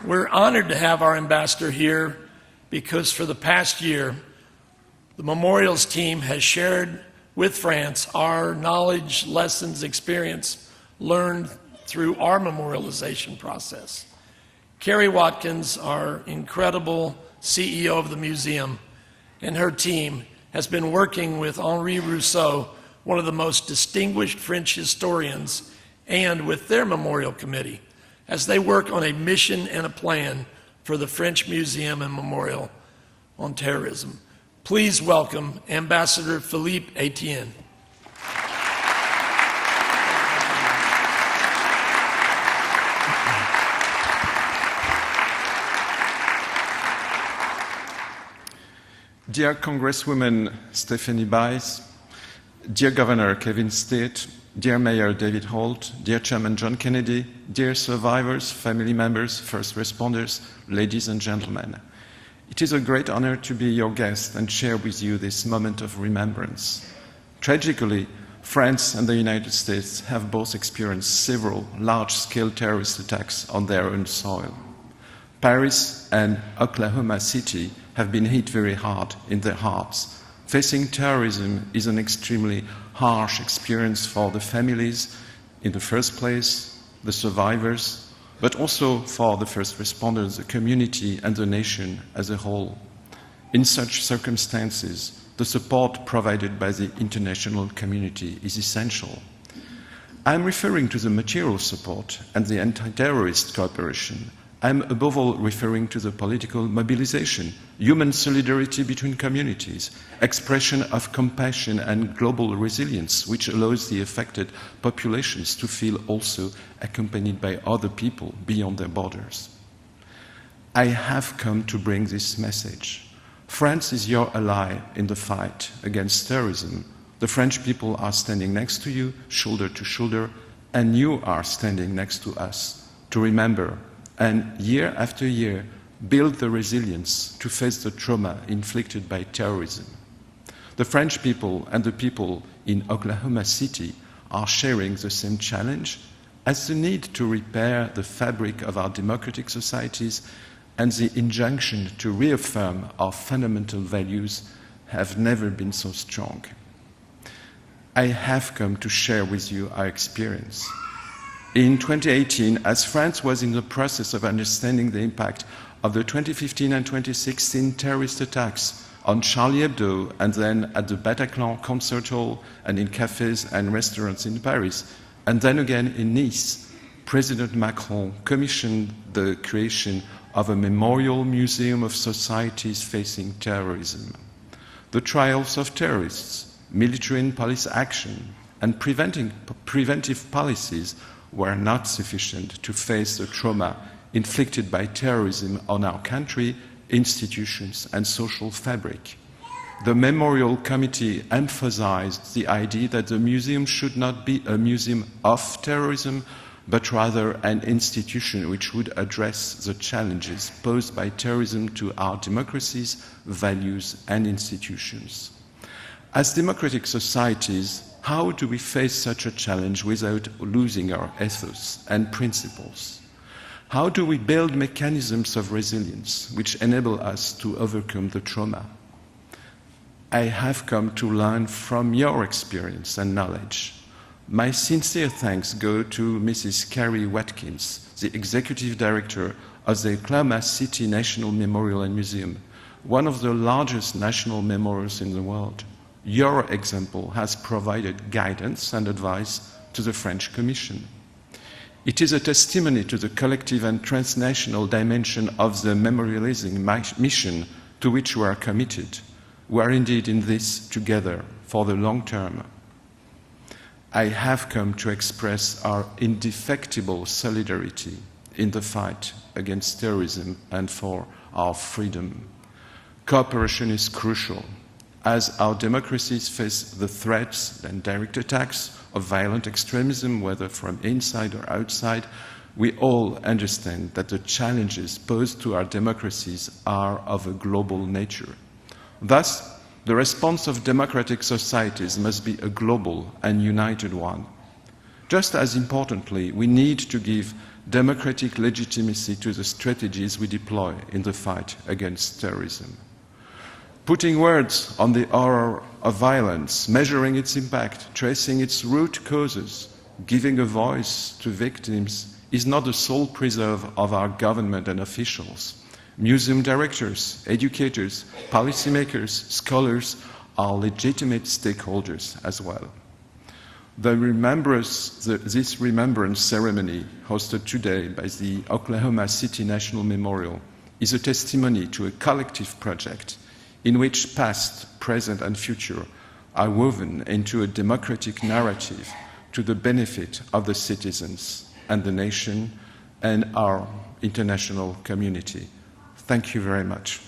We're honored to have our ambassador here because for the past year, the memorials team has shared with France our knowledge, lessons, experience learned through our memorialization process. Carrie Watkins, our incredible CEO of the museum, and her team has been working with Henri Rousseau, one of the most distinguished French historians, and with their memorial committee, as they work on a mission and a plan for the French Museum and Memorial on Terrorism. Please welcome Ambassador Philippe Etienne. Dear Congresswoman Stephanie Bice, dear Governor Kevin Stitt, dear Mayor David Holt, dear Chairman John Kennedy, dear survivors, family members, first responders, ladies and gentlemen, it is a great honor to be your guest and share with you this moment of remembrance. Tragically, France and the United States have both experienced several large-scale terrorist attacks on their own soil. Paris and Oklahoma City have been hit very hard in their hearts. Facing terrorism is an extremely harsh experience for the families, in the first place, the survivors, but also for the first responders, the community, and the nation as a whole. In such circumstances, the support provided by the international community is essential. I'm referring to the material support and the anti-terrorist cooperation. I'm above all referring to the political mobilization, human solidarity between communities, expression of compassion and global resilience, which allows the affected populations to feel also accompanied by other people beyond their borders. I have come to bring this message. France is your ally in the fight against terrorism. The French people are standing next to you, shoulder to shoulder, and you are standing next to us to remember and year after year build the resilience to face the trauma inflicted by terrorism. The French people and the people in Oklahoma City are sharing the same challenge as the need to repair the fabric of our democratic societies, and the injunction to reaffirm our fundamental values have never been so strong. I have come to share with you our experience. In 2018, as France was in the process of understanding the impact of the 2015 and 2016 terrorist attacks on Charlie Hebdo and then at the Bataclan Concert Hall and in cafes and restaurants in Paris, and then again in Nice, President Macron commissioned the creation of a memorial museum of societies facing terrorism. The trials of terrorists, military and police action, and preventive policies were not sufficient to face the trauma inflicted by terrorism on our country, institutions, and social fabric. The Memorial Committee emphasized the idea that the museum should not be a museum of terrorism, but rather an institution which would address the challenges posed by terrorism to our democracies, values, and institutions. As democratic societies, how do we face such a challenge without losing our ethos and principles? How do we build mechanisms of resilience which enable us to overcome the trauma? I have come to learn from your experience and knowledge. My sincere thanks go to Mrs. Carrie Watkins, the Executive Director of the Oklahoma City National Memorial and Museum, one of the largest national memorials in the world. Your example has provided guidance and advice to the French Commission. It is a testimony to the collective and transnational dimension of the memorializing mission to which we are committed. We are indeed in this together for the long term. I have come to express our indefectible solidarity in the fight against terrorism and for our freedom. Cooperation is crucial. As our democracies face the threats and direct attacks of violent extremism, whether from inside or outside, we all understand that the challenges posed to our democracies are of a global nature. Thus, the response of democratic societies must be a global and united one. Just as importantly, we need to give democratic legitimacy to the strategies we deploy in the fight against terrorism. Putting words on the horror of violence, measuring its impact, tracing its root causes, giving a voice to victims is not the sole preserve of our government and officials. Museum directors, educators, policymakers, scholars are legitimate stakeholders as well. This remembrance ceremony hosted today by the Oklahoma City National Memorial is a testimony to a collective project in which past, present, and future are woven into a democratic narrative to the benefit of the citizens and the nation and our international community. Thank you very much.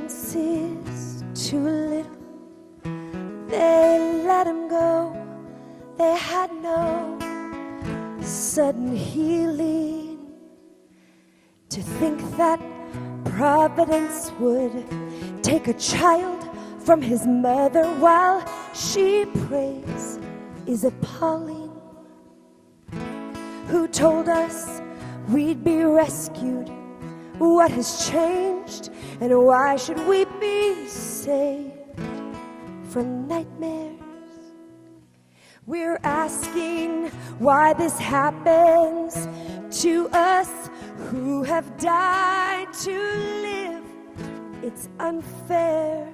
providence is too little. They let him go. They had no sudden healing. To think that providence would take a child from his mother while she prays is appalling. Who told us we'd be rescued? What has changed? And why should we be saved from nightmares? We're asking why this happens to us who have died to live. It's unfair,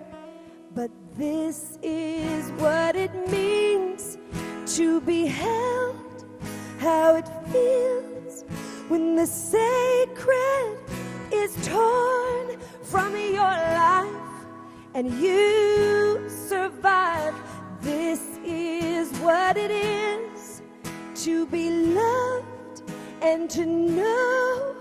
but this is what it means to be held, how it feels when the sacred is torn from your life and you survive. This is what it is to be loved and to know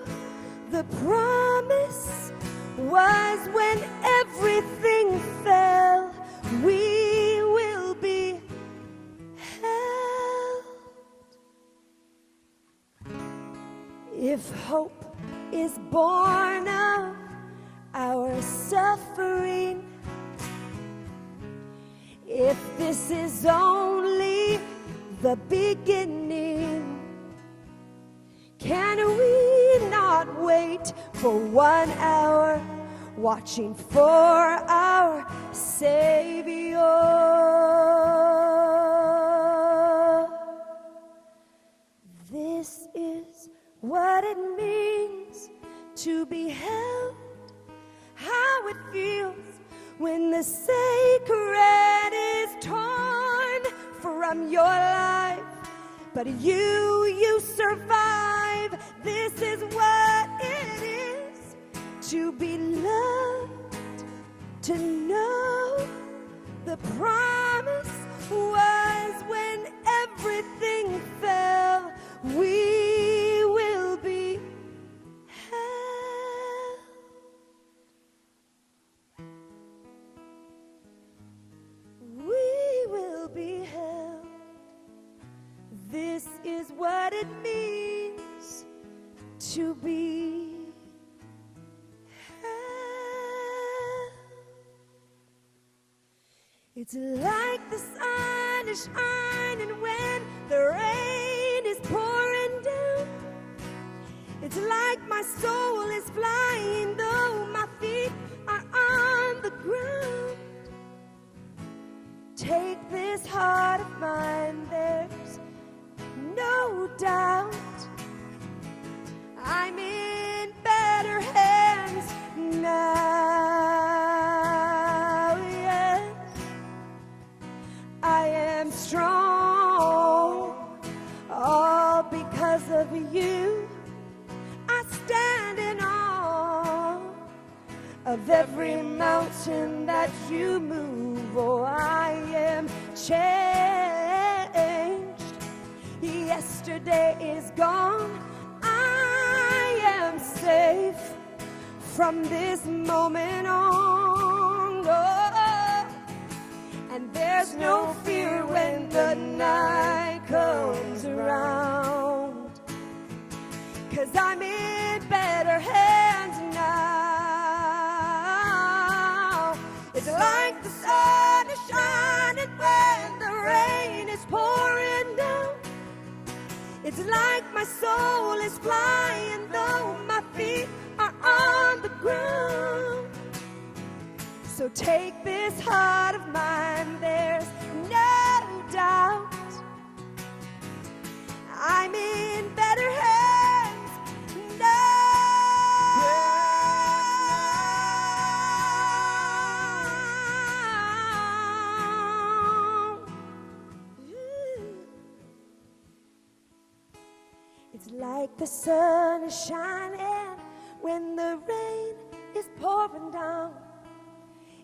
the promise was when everything fell, we will be held. If hope is born of our suffering, if this is only the beginning, can we not wait for 1 hour, watching for our Savior? This is what it means to be held, how it feels when the sacred is torn from your life, but you survive. This is what it is to be loved, to know the promise was when everything fell, we will be held. We will be held. This is what it means to be held. It's like the sun is shining when the rain is pouring down. It's like my soul is flying though my feet are on the ground. Take this heart of mine, there's no doubt I'm in better hands now. Yes, I am strong, all because of you. I stand in awe of every mountain that you move. Oh, I am changed. Yesterday is gone. I am safe from this moment on. Oh, and there's no fear when the night comes around, 'cause I'm in better hands now. It's like the sun is shining when the rain is pouring down. It's like my soul is flying though my feet are on the ground. So take this heart of mine, there's no doubt I'm in better hands now. It's like the sun is shining when the rain is pouring down.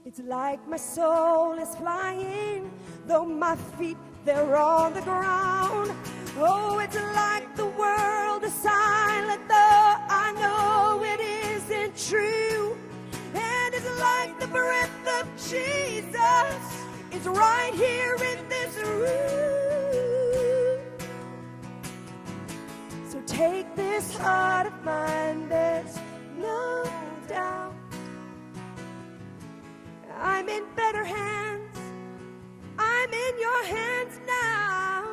It's like my soul is flying, though my feet, they're on the ground. Oh, it's like the world is silent, though I know it isn't true. And it's like the It's right here in this room. So take this heart of mine, there's no doubt I'm in better hands. I'm in your hands now.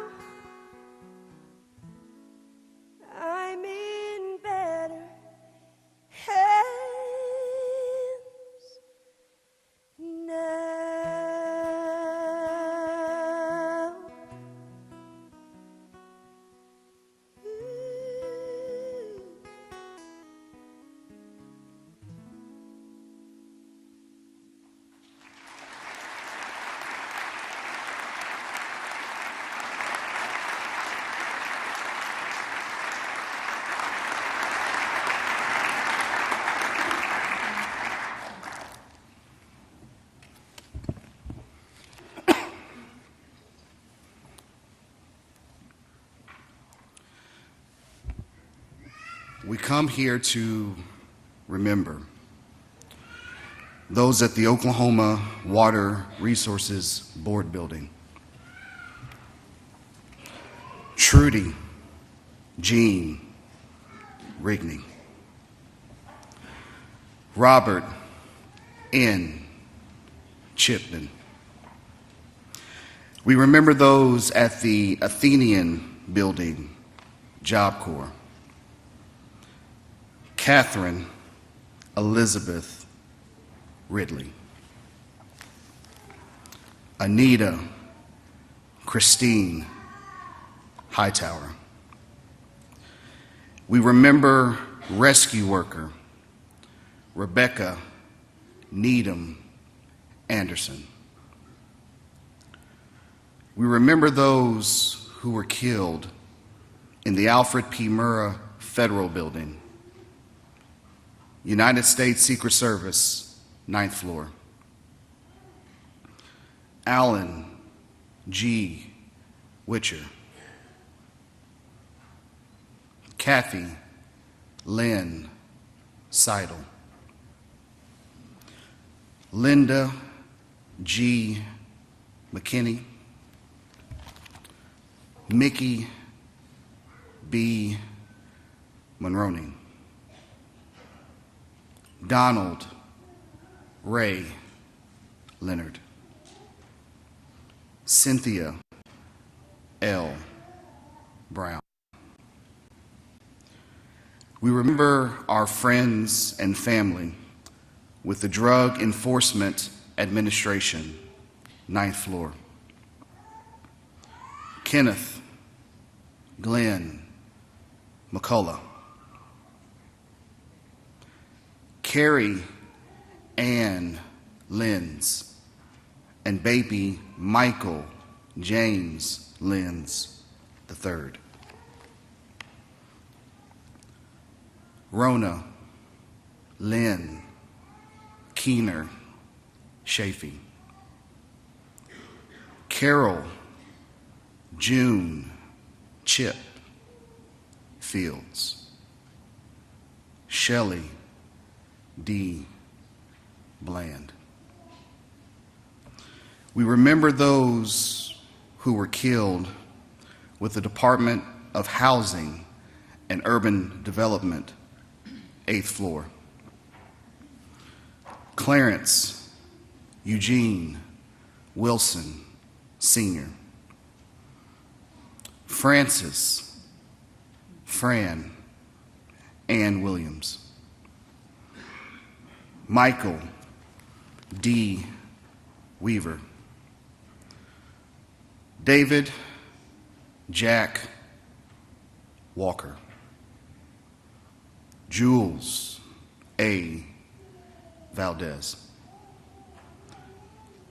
I'm in better hands now. We come here to remember those at the Oklahoma Water Resources Board building. Trudy Jean Rigney. Robert N. Chipman. We remember those at the Athenian Building, Job Corps. Catherine Elizabeth Ridley. Anita Christine Hightower. We remember rescue worker Rebecca Needham Anderson. We remember those who were killed in the Alfred P. Murrah Federal Building, United States Secret Service, 9th floor. Alan G. Witcher. Kathy Lynn Seidel. Linda G. McKinney. Mickey B. Monroney. Donald Ray Leonard. Cynthia L. Brown. We remember our friends and family with the Drug Enforcement Administration, 9th floor. Kenneth Glenn McCullough. Carrie Ann Lenz and baby Michael James Lenz III. Rona Lynn Keener Chafee. Carol June Chip Fields. Shelley D. Bland. We remember those who were killed with the Department of Housing and Urban Development, 8th floor. Clarence Eugene Wilson, Sr. Francis Fran Ann Williams. Michael D. Weaver. David Jack Walker. Jules A. Valdez.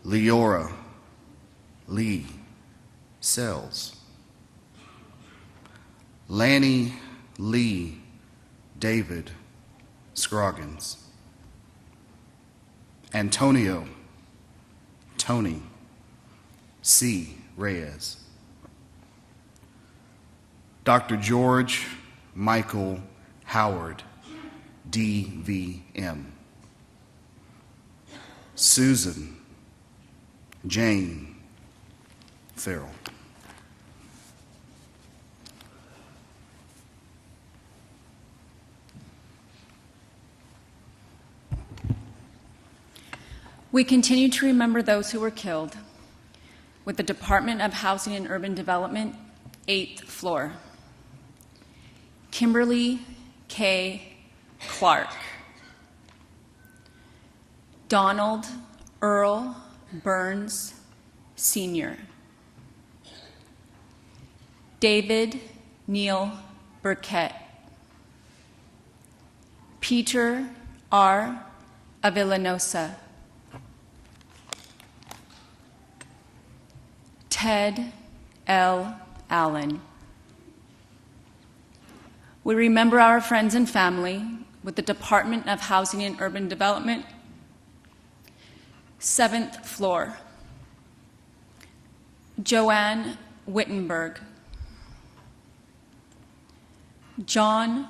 Leora Lee Sells. Lanny Lee David Scroggins. Antonio Tony C. Reyes. Dr. George Michael Howard, DVM. Susan Jane Farrell. We continue to remember those who were killed with the Department of Housing and Urban Development, 8th floor. Kimberly K. Clark. Donald Earl Burns, Sr. David Neil Burkett. Peter R. Avillanosa. Ted L. Allen. We remember our friends and family with the Department of Housing and Urban Development, 7th floor. Joanne Wittenberg. John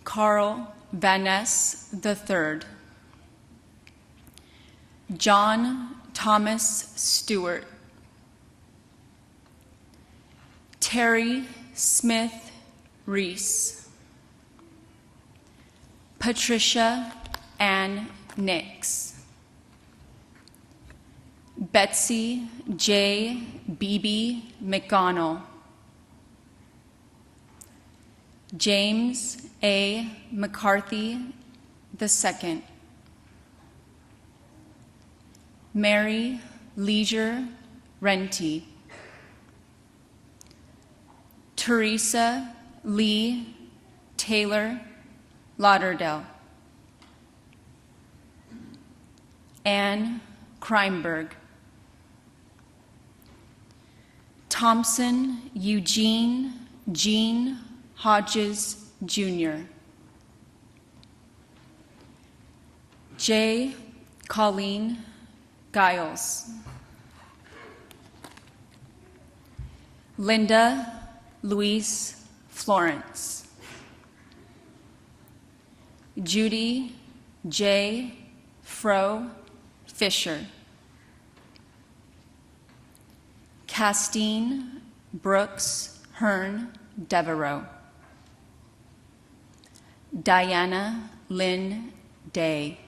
Carl Van Ness III. John Thomas Stewart. Terry Smith Reese. Patricia Ann Nix. Betsy J. Beebe McGonnell. James A. McCarthy II. Mary Leisure Renty. Teresa Lee Taylor Lauderdale. Anne Kreinberg. Thompson Eugene Jean Hodges Jr. J. Colleen Giles. Linda Louise Florence. Judy J. Fro Fisher. Castine Brooks Hearn Devereaux. Diana Lynn Day.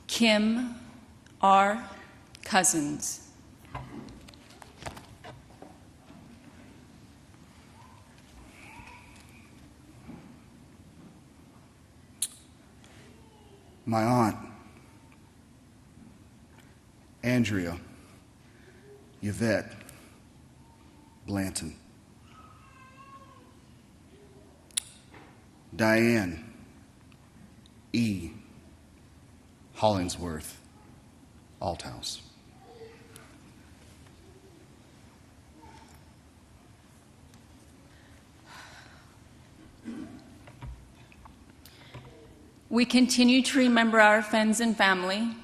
Kim R. Cousins. My aunt, Andrea Yvette Blanton. Diane E. Hollingsworth Althouse. We continue to remember our friends and family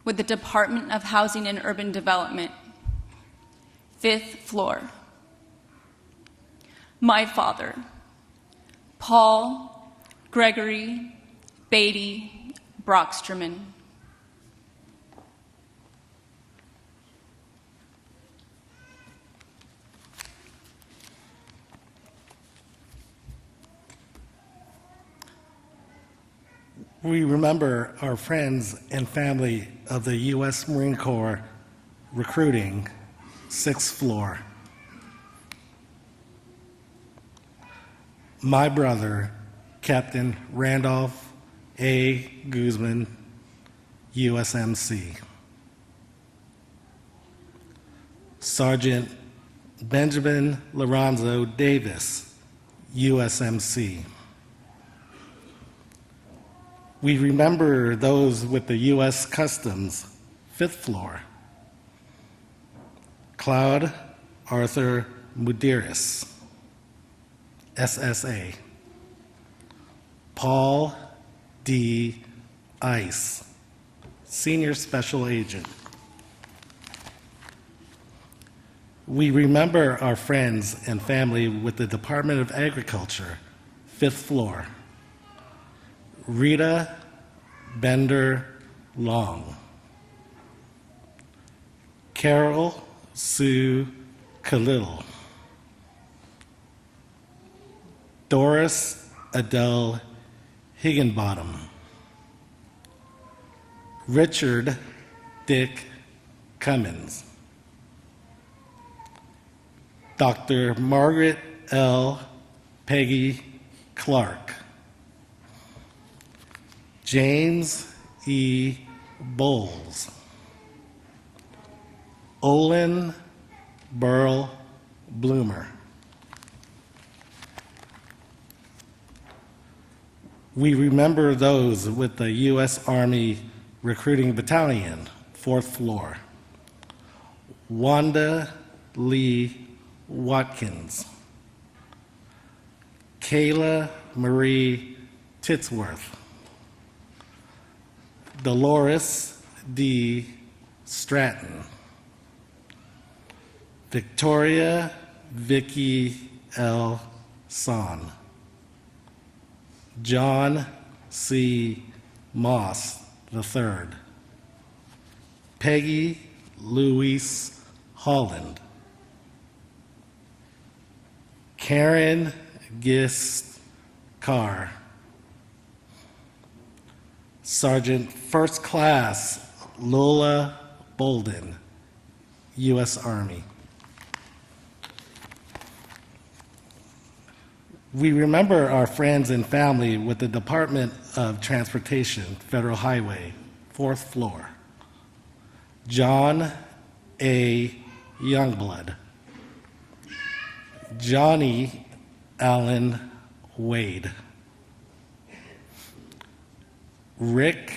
with the Department of Housing and Urban Development, 5th floor. My father, Paul Gregory Beatty Brocksterman. We remember our friends and family of the U.S. Marine Corps recruiting, 6th floor. My brother, Captain Randolph A. Guzman, USMC. Sergeant Benjamin Lorenzo Davis, USMC. We remember those with the U.S. Customs, 5th floor. Claude Arthur Mudiris, SSA. Paul D. Ice, Senior Special Agent. We remember our friends and family with the Department of Agriculture, 5th floor. Rita Bender Long. Carol Sue Khalil, Doris Adele Higginbottom, Richard Dick Cummins, Dr. Margaret L. Peggy Clark, James E. Bowles, Olin Burl Bloomer. We remember those with the U.S. Army Recruiting Battalion, 4th floor. Wanda Lee Watkins, Kayla Marie Titsworth, Dolores D. Stratton, Victoria Vicky L. Son, John C. Moss III, Peggy Louise Holland, Karen Gist Carr, Sergeant First Class Lola Bolden, U.S. Army. We remember our friends and family with the Department of Transportation, Federal Highway, 4th floor. John A. Youngblood, Johnny Allen Wade, Rick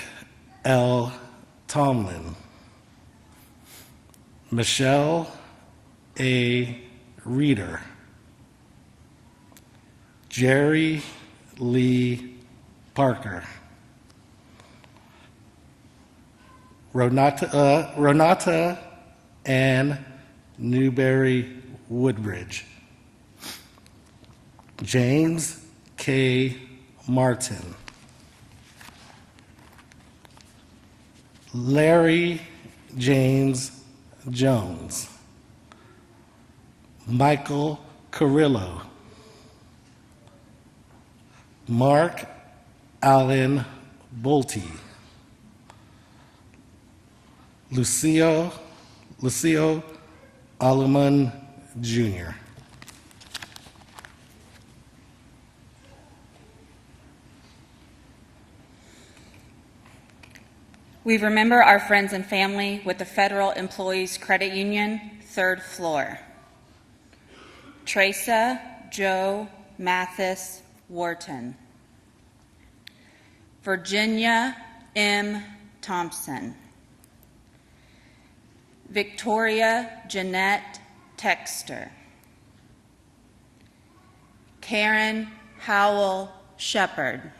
L. Tomlin, Michelle A. Reeder, Jerry Lee Parker, Renata Ann Newberry Woodbridge, James K. Martin, Larry James Jones, Michael Carrillo, Mark Allen Bolte, Lucio Alleman Jr. We remember our friends and family with the Federal Employees Credit Union, 3rd floor. Teresa Joe Mathis Wharton, Virginia M. Thompson, Victoria Jeanette Texter, Karen Howell Shepard,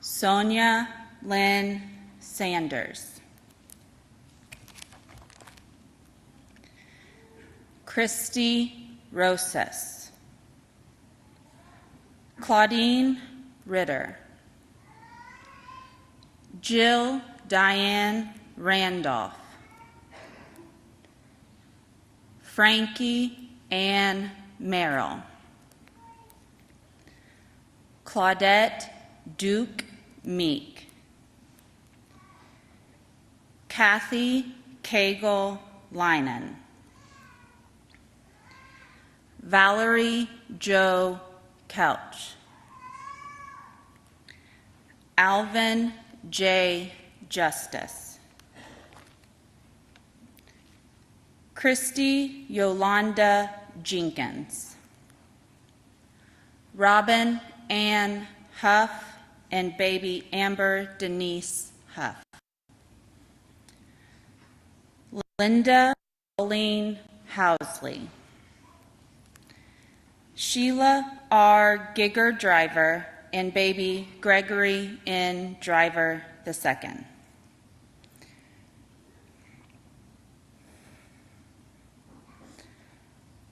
Sonia Lynn Sanders, Christy Rosas, Claudine Ritter, Jill Diane Randolph, Frankie Ann Merrill, Claudette Duke Meek, Kathy Cagle Linen, Valerie Jo Couch, Alvin J. Justice, Christy Yolanda Jenkins, Robin Ann Huff and baby Amber Denise Huff, Linda Pauline Housley, Sheila R. Gigger Driver and baby Gregory N. Driver II.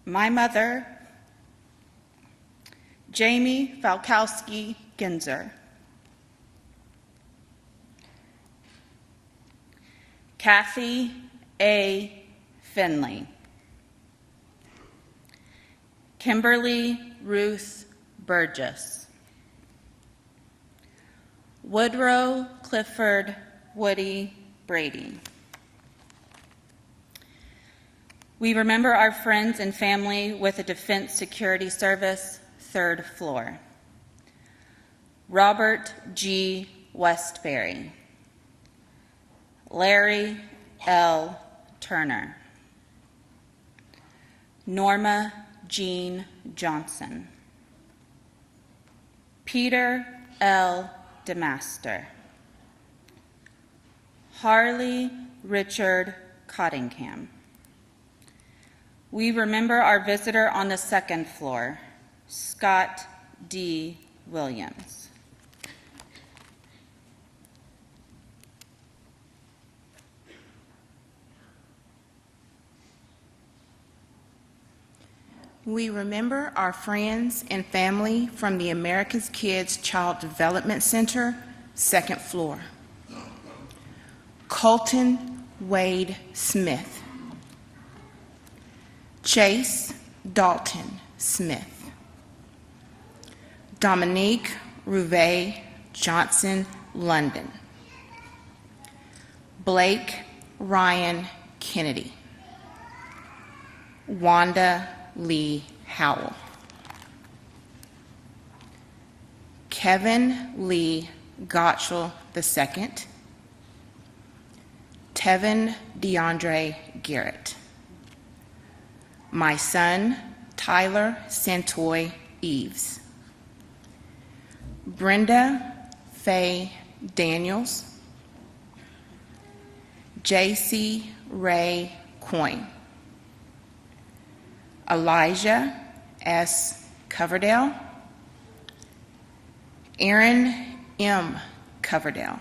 My mother, Jamie Falkowski Ginzer, Kathy A. Finley, Kimberly Ruth Burgess, Woodrow Clifford Woody Brady. We remember our friends and family with the Defense Security Service, 3rd floor. Robert G. Westbury, Larry L. Turner, Norma Jean Johnson, Peter L. DeMaster, Harley Richard Cottingham. We remember our visitor on the 2nd floor, Scott D. Williams. We remember our friends and family from the America's Kids Child Development Center, 2nd floor. Colton Wade Smith, Chase Dalton Smith, Dominique Rouvet Johnson London, Blake Ryan Kennedy, Wanda Lee Howell, Kevin Lee Gottschall II, Tevin DeAndre Garrett, my son Tyler Santoy Eves, Brenda Faye Daniels, J.C. Ray Coyne, Elijah S. Coverdale, Aaron M. Coverdale,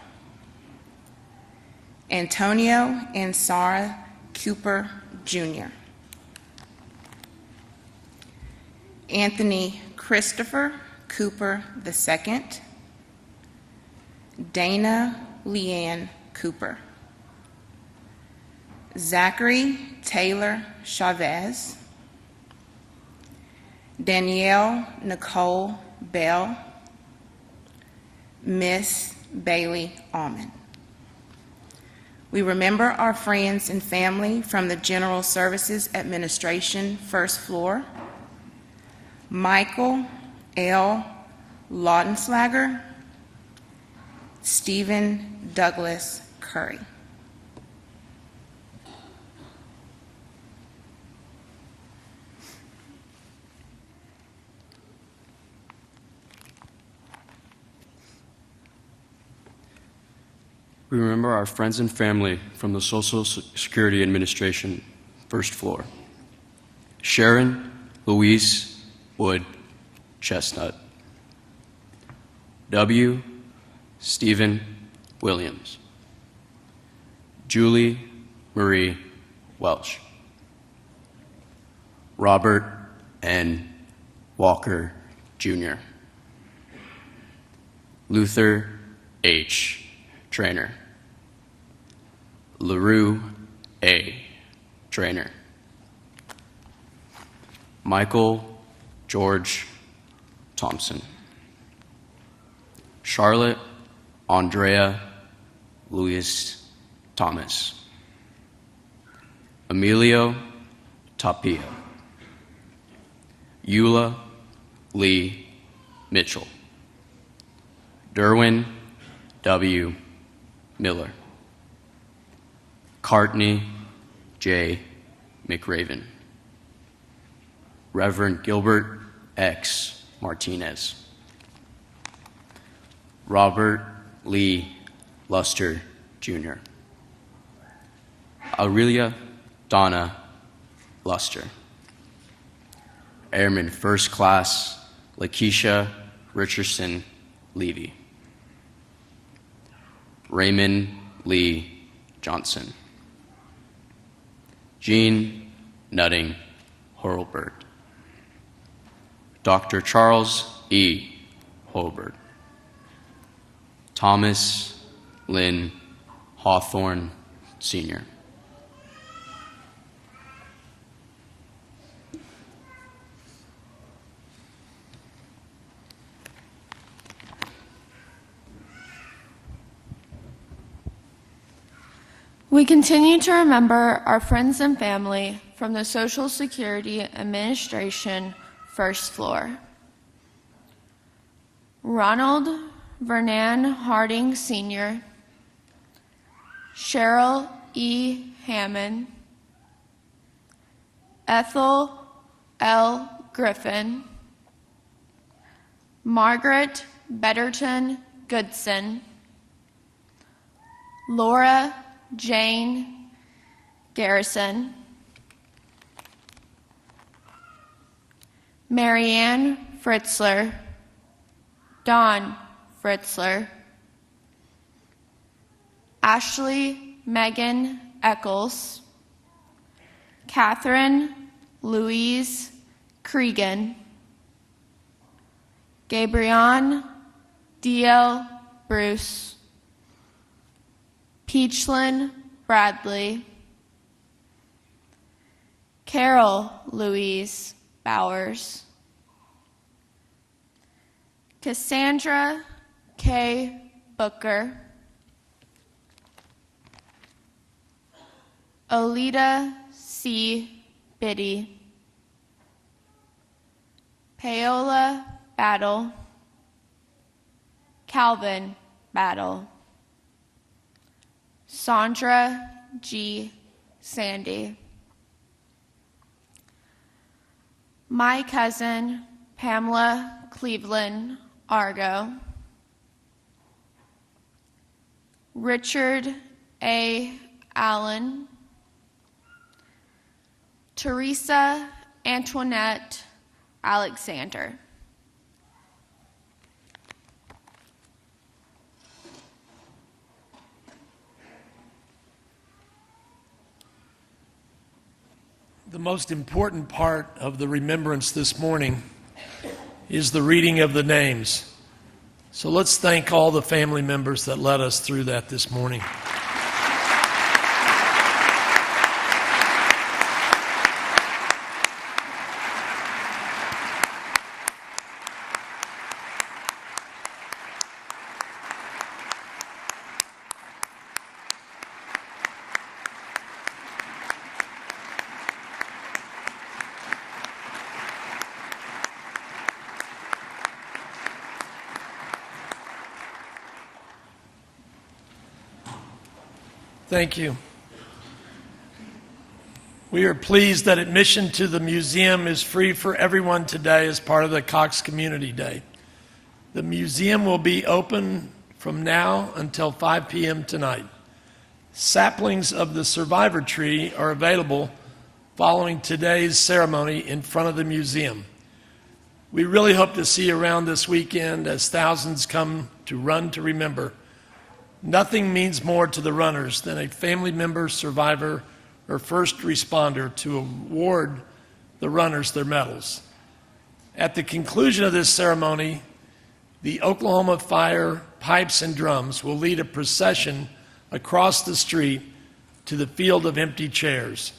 Antonio and Sarah Cooper Jr., Anthony Christopher Cooper II, Dana Leanne Cooper, Zachary Taylor Chavez, Danielle Nicole Bell, Miss Bailey Allman. We remember our friends and family from the General Services Administration, 1st floor, Michael L. Laudenslager, Stephen Douglas Curry. We remember our friends and family from the Social Security Administration, 1st floor. Sharon Louise Wood Chestnut. W. Stephen Williams. Julie Marie Welch. Robert N. Walker, Jr. Luther H. Trainer. LaRue A. Trainer. Michael George Thompson. Charlotte Andrea Louis Thomas. Emilio Tapia. Eula Lee Mitchell. Derwin W. Miller. Courtney J. McRaven. Reverend Gilbert X. Martinez. Robert Lee Luster, Jr. Aurelia Donna Luster. Airman First Class Lakeisha Richardson Levy. Raymond Lee Johnson. Jean Nutting Horlbert. Dr. Charles E. Holbert. Thomas Lynn Hawthorne Sr. We continue to remember our friends and family from the Social Security Administration first floor. Ronald Vernan Harding Sr., Cheryl E. Hammond, Ethel L. Griffin, Margaret Betterton Goodson, Laura Jane Garrison, Marianne Fritzler, Dawn Fritzler, Ashley Megan Eccles, Catherine Louise Cregan, Gabrielle D.L. Bruce, Peachlyn Bradley, Carol Louise Bowers, Cassandra K. Booker, Alita C. Biddy, Paola Battle, Calvin Battle, Sandra G. Sandy, my cousin Pamela Cleveland Argo, Richard A. Allen, Teresa Antoinette Alexander. The most important part of the remembrance this morning is the reading of the names. So let's thank all the family members that led us through that this morning. Thank you. We are pleased that admission to the museum is free for everyone today as part of the Cox Community Day. The museum will be open from now until 5 p.m. tonight. Saplings of the survivor tree are available following today's ceremony in front of the museum. We really hope to see you around this weekend as thousands come to Run to Remember. Nothing means more to the runners than a family member, survivor, or first responder to award the runners their medals. At the conclusion of this ceremony, the Oklahoma Fire Pipes and Drums will lead a procession across the street to the field of empty chairs.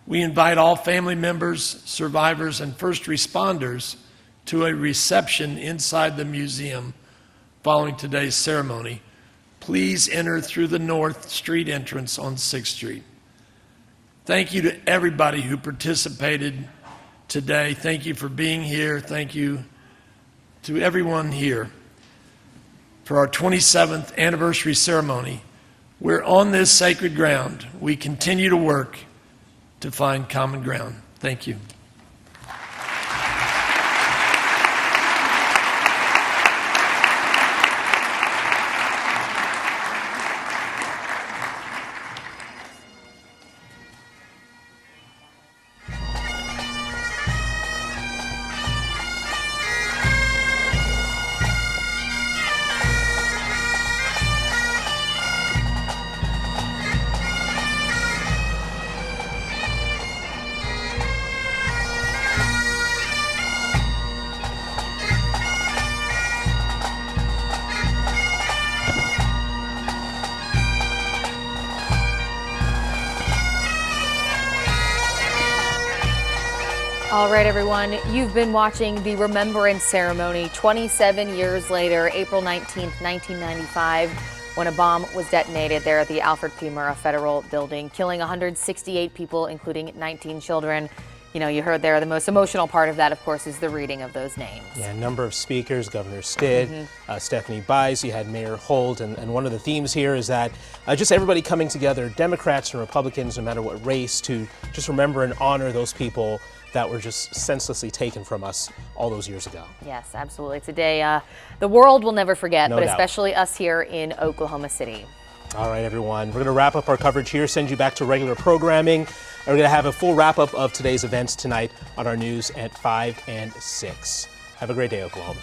We invite all family members, survivors, and first responders to a reception inside the museum following today's ceremony. Please enter through the North Street entrance on 6th Street. Thank you to everybody who participated today. Thank you for being here. Thank you to everyone here for our 27th anniversary ceremony. We're on this sacred ground. We continue to work to find common ground. Thank you. All right, everyone, you've been watching the Remembrance Ceremony 27 years later, April 19th, 1995, when a bomb was detonated there at the Alfred P. Murrah Federal Building, killing 168 people, including 19 children. You know, you heard there, the most emotional part of that, of course, is the reading of those names. Yeah, a number of speakers, Governor Stitt, Stephanie Bice, you had Mayor Holt, and one of the themes here is that just everybody coming together, Democrats and Republicans, no matter what race, to just remember and honor those people that were just senselessly taken from us all those years ago. Yes, absolutely. It's a day the world will never forget, No but doubt. especially us here in Oklahoma City. All right, everyone. We're going to wrap up our coverage here, send you back to regular programming. We're going to have a full wrap-up of today's events tonight on our news at 5 and 6. Have a great day, Oklahoma.